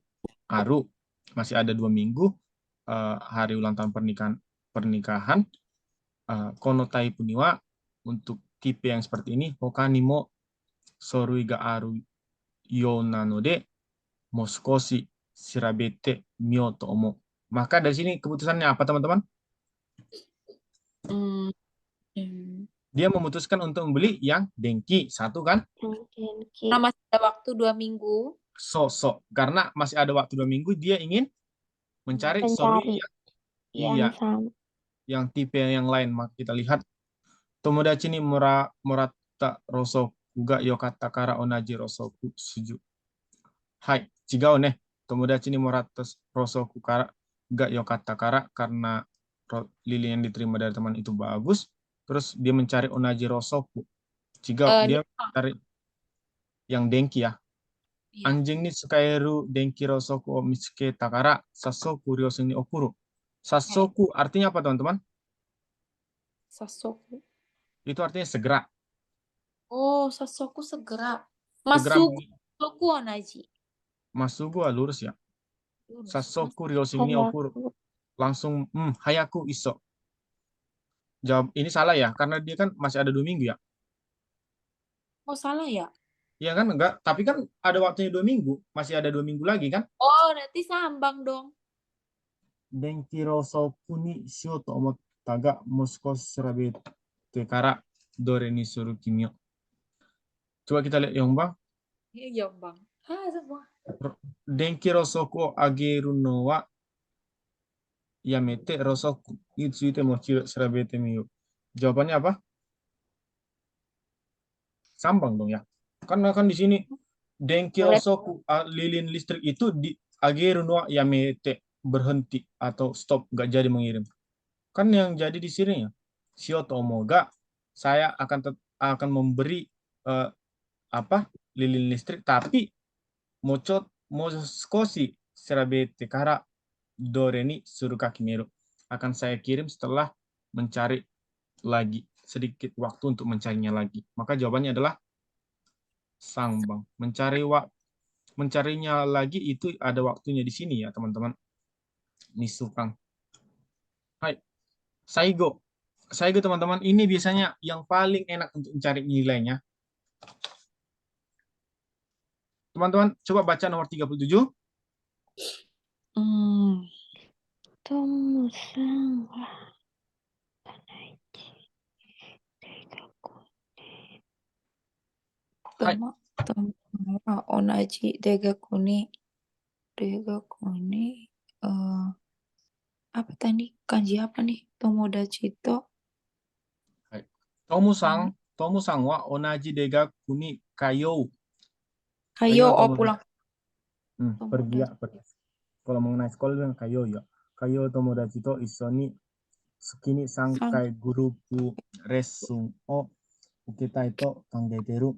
masih ada 2 minggu hari ulang tahun pernikahan. Konotai puniwa untuk tipe yang seperti ini, hokanimo sorui ga aru yo nanode moskoshi shirabete myo to omo. Maka dari sini keputusannya apa, teman-teman? Hmm. Dia memutuskan untuk membeli yang denki 1 kan? Genki. Karena masih ada waktu 2 minggu. Karena masih ada waktu 2 minggu, dia ingin mencari sorui Mencari yang sama. yang tipe yang lain. Maka kita lihat tomodachi ni morata rosoku ga yokatta kara onaji rosoku suju. Hai, chigau ne. Tomodachi ni morata rosoku kara ga yokatta kara, karena lilin yang diterima dari teman itu bagus. Terus dia mencari onaji rosoku. Chigau, dia mencari yang denki ya. Iya. Anjing ni tsukaeru denki rosoku o mitsuketa kara sasoku ryosu ni okuru. Sasoku artinya apa, teman-teman? Sasoku. Itu artinya segera. Oh, sasoku segera. Segera Masuku onaji. Masugu wa lurus ya. Lurus. Sasoku ryosu ni okuru. Langsung hayaku iso. Jawab ini salah ya, karena dia kan masih ada 2 minggu ya. Oh, salah ya? Iya kan, enggak. Tapi kan ada waktunya 2 minggu. Masih ada 2 minggu lagi kan. Oh, berarti sambang dong. Denki rosoku ni shio to omotta ga mosko shirabete kara dore ni suru kimyo. Coba kita lihat Yongbang. Iya, Bang. Semua. Denki rosoku o ageru no wa yamete rosoku ni tsuite mo shirabete miyo. Jawabannya apa? Sambang dong ya. Karena kan di sini denki rosoku, lilin listrik itu di ageru no yamete, berhenti atau stop, nggak jadi mengirim. Kan yang jadi di sini ya, shio to omoga, saya akan memberi lilin listrik, tapi moskoshi shirabete kara dore ni suru kakimeru, akan saya kirim setelah mencari lagi sedikit waktu untuk mencarinya lagi. Maka jawabannya adalah sangbang. Mencarinya lagi itu ada waktunya di sini ya, teman-teman. Nisukang. Hai. Saigo, teman-teman, ini biasanya yang paling enak untuk mencari nilainya. Teman-teman, coba baca nomor 37. Tomusang wa Hai. Onaji degaku ni apa tadi? Kanji apa nih? Tomodachi to Tomusang wa onaji degaku ni kayou. kayo pulang. Pergi ya, pergi. Kalau mengenai sekolah bilang kayo ya. Kayo tomodachi to iso ni suki ni sankai gurupu resun o uketai to kangeteru.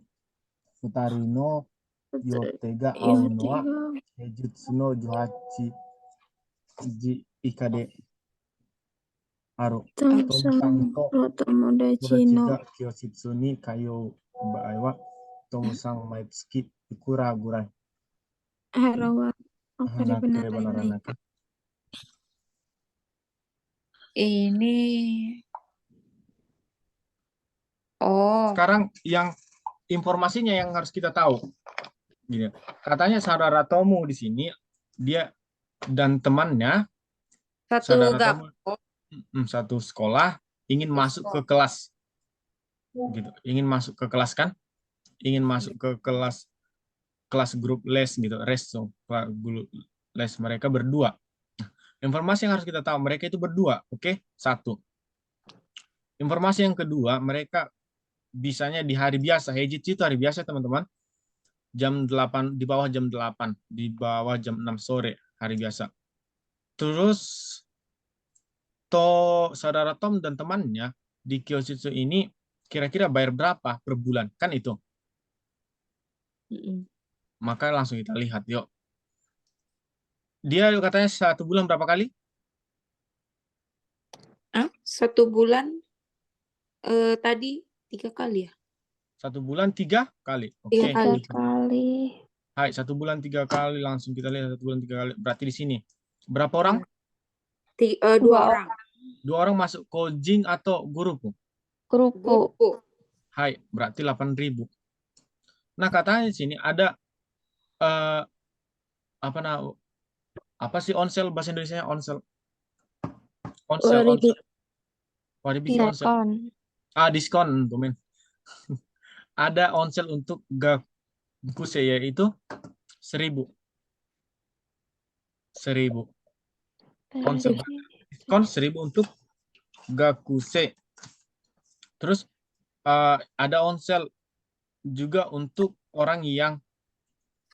Futari no yote ga au no wa heijutsu no 18 ji ikade aru. Tomusang to Tomodachi no ga kyoshitsu ni kayou baai wa tomusang maitsuki ikura gurai. harawa Hanakure banaranaka. Ini Sekarang yang informasinya yang harus kita tahu. Gini, katanya saudara Tomu di sini, dia dan temannya satu sekolah ingin masuk ke kelas. Gitu. Ingin masuk ke kelas kan? Ingin masuk ke kelas grup les gitu, les mereka berdua. Informasi yang harus kita tahu, mereka itu berdua, oke? 1. Informasi yang kedua, mereka bisanya di hari biasa. Heijitsu itu hari biasa, teman-teman. Jam 8, di bawah jam 8, di bawah jam 6 sore, hari biasa. Terus, saudara Tom dan temannya di Kyoshitsu ini kira-kira bayar berapa per bulan? Kan itu. Maka langsung kita lihat, yuk. Dia katanya 1 bulan berapa kali? Ah, 1 bulan tadi 3 kali ya? 1 bulan 3 kali. 3 Oke. kali. 3 kali. Hai, 1 bulan 3 kali. Langsung kita lihat 1 bulan 3 kali. Berarti di sini. Berapa orang? 2 2 orang. 2 orang masuk Kojing atau Guruku? Guruku. Buku. Hai, berarti 8.000. Nah, katanya di sini ada apa sih onsel bahasa Indonesia? Onsel. Waribik. Waribiki onsel. Diskon. Diskon, komen. Ada onsel untuk Gakuse yaitu 1.000. 1.000. Onsel diskon 1.000 untuk Gakuse. Terus ada onsel juga untuk orang yang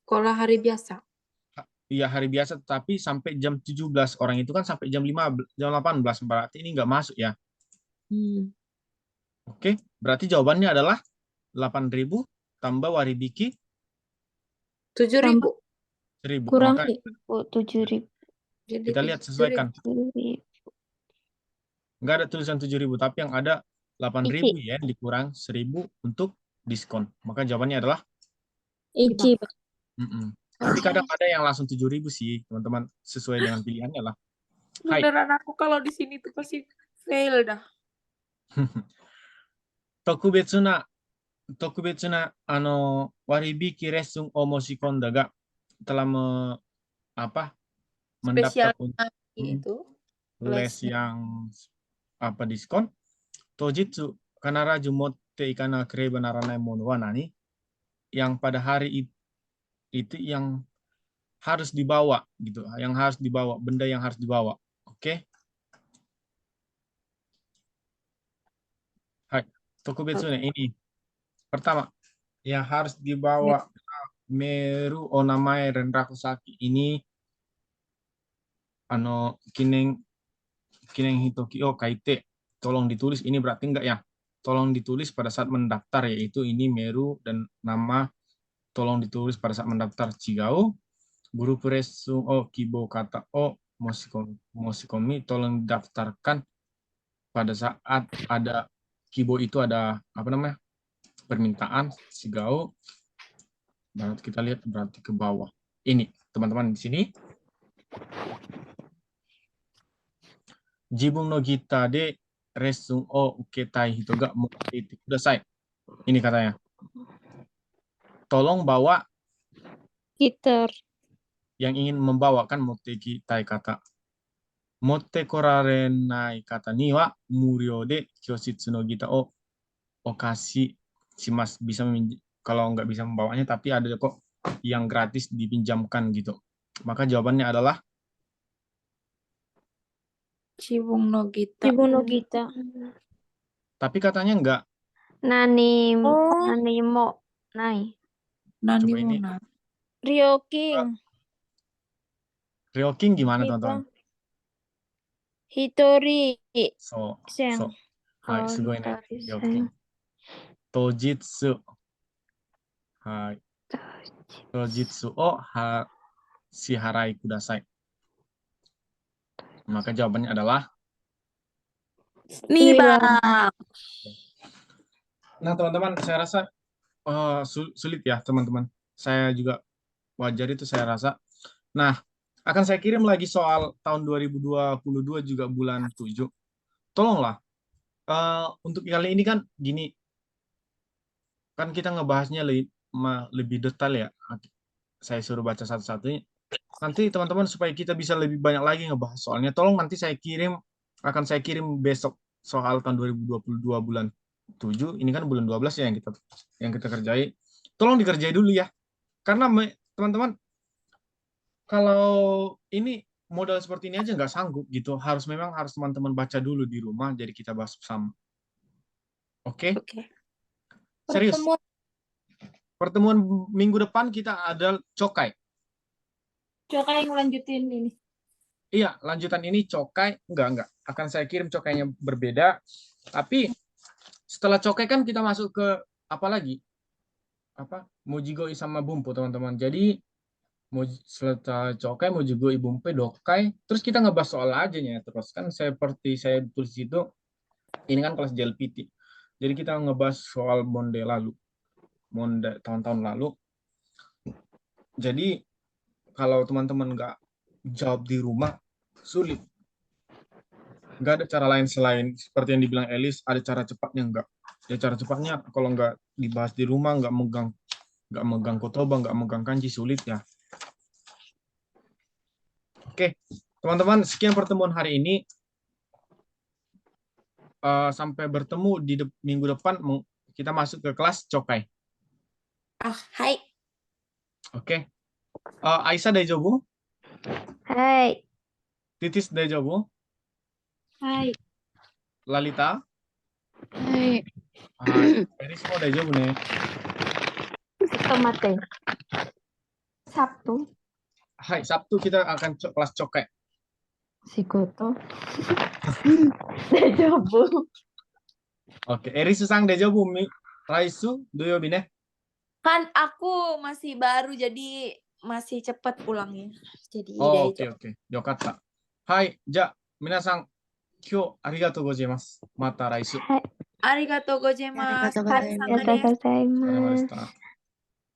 Sekolah hari biasa. ya hari biasa tapi sampai jam 17. Orang itu kan sampai jam 15, jam 18, berarti ini nggak masuk ya. Oke, berarti jawabannya adalah 8.000 tambah waribiki 7.000. 1.000. Kurang Maka 7.000. Jadi kita lihat sesuaikan. 7.000. Nggak ada tulisan 7.000, tapi yang ada 8.000 ya, dikurang 1.000 untuk diskon. Maka jawabannya adalah Ichi. Tapi kadang ada yang langsung 7.000 sih, teman-teman, sesuai dengan pilihannya lah. Hai. Beneran aku kalau di sini tuh pasti fail dah. Tokubetsu na waribiki resun o moshikonda ga telah mendaftar untuk Itu les yang diskon. Tojitsu kanaraju motte ikana kereba naranai mono wa nani? Yang pada hari itu yang harus dibawa gitu, yang harus dibawa, benda yang harus dibawa. Oke. Hai, tokubetsu ini. Pertama, yang harus dibawa Meru Onamae Renrakusaki ini kineng hitoki o kaite. Tolong ditulis, ini berarti enggak ya? Tolong ditulis pada saat mendaftar, yaitu ini Meru dan nama tolong ditulis pada saat mendaftar. Chigao guru presu o kibo kata o moshikomi tolong didaftarkan pada saat ada kibo itu ada permintaan. Chigao berarti kita lihat berarti ke bawah. Ini teman-teman di sini. Jibun no gita de resun o uketai hito ga motte kudasai. Ini katanya. Tolong bawa Gitar. yang ingin membawakan motte kitai kata. Motte korarenai kata ni wa muryou de kyoshitsu no gita o okashi shimasu. Bisa kalau nggak bisa membawanya, tapi ada kok yang gratis dipinjamkan gitu. Maka jawabannya adalah Cibung no Gita. Jibun no Gita. tapi katanya enggak. Nanimo. Nai. Coba ini. Ryoking. Ryoking gimana teman-teman? Hitori. Hai, sugoi ne. Ryoking. Tojitsu. Hai. Tojitsu o shiharai kudasai. Maka jawabannya adalah Niba. Nah, teman-teman, saya rasa sulit ya, teman-teman. Saya juga wajar itu saya rasa. Nah, akan saya kirim lagi soal tahun 2022 juga bulan 7. Tolonglah. Untuk kali ini kan gini, kan kita ngebahasnya lebih detail ya. Saya suruh baca satu-satunya. Nanti teman-teman supaya kita bisa lebih banyak lagi ngebahas soalnya, tolong nanti akan saya kirim besok soal tahun 2022 bulan 7. Ini kan bulan 12 ya yang kita kerjai. Tolong dikerjai dulu ya. Karena teman-teman kalau ini modal seperti ini aja nggak sanggup gitu. Memang harus teman-teman baca dulu di rumah, jadi kita bahas bersama. Oke? Oke. Serius. Pertemuan Pertemuan minggu depan kita ada cokai. Coba yang lanjutin ini. Iya, lanjutan ini cokai. Enggak. Akan saya kirim cokainya berbeda. Tapi setelah cokai kan kita masuk ke apa lagi? Mojigoi sama bumpu, teman-teman. Jadi setelah cokai, mojigoi, bumpu, dokai. Terus kita ngebahas soal ajanya. Terus kan seperti saya tulis itu, ini kan kelas JLPT. Jadi kita ngebahas soal monde tahun-tahun lalu. Jadi kalau teman-teman nggak jawab di rumah, sulit. Nggak ada cara lain selain seperti yang dibilang Elis, ada cara cepatnya nggak. Ya cara cepatnya kalau nggak dibahas di rumah, nggak megang kotoba, nggak megang kanji, sulit ya. Oke, teman-teman, sekian pertemuan hari ini. Sampai bertemu di minggu depan, kita masuk ke kelas cokai. hai. Oke. Aisyah daijoubu? Hai. Titis daijoubu? Hai. Lalita? Hai. Eris mo daijoubu ne? Tomate. Sabtu. Hai, Sabtu kita akan kelas cokai. Shigoto. Daijoubu. Oke, Eris-san daijoubu Raisu doyobi ne? Kan aku masih baru jadi masih cepat pulangnya. Jadi Oke. Yokatta. Hai, ja, minasan, kyou arigatou gozaimasu. Mata raisu. Arigatou gozaimasu. Arigatou gozaimasu. Arigatou gozaimasu. Wakarimashita.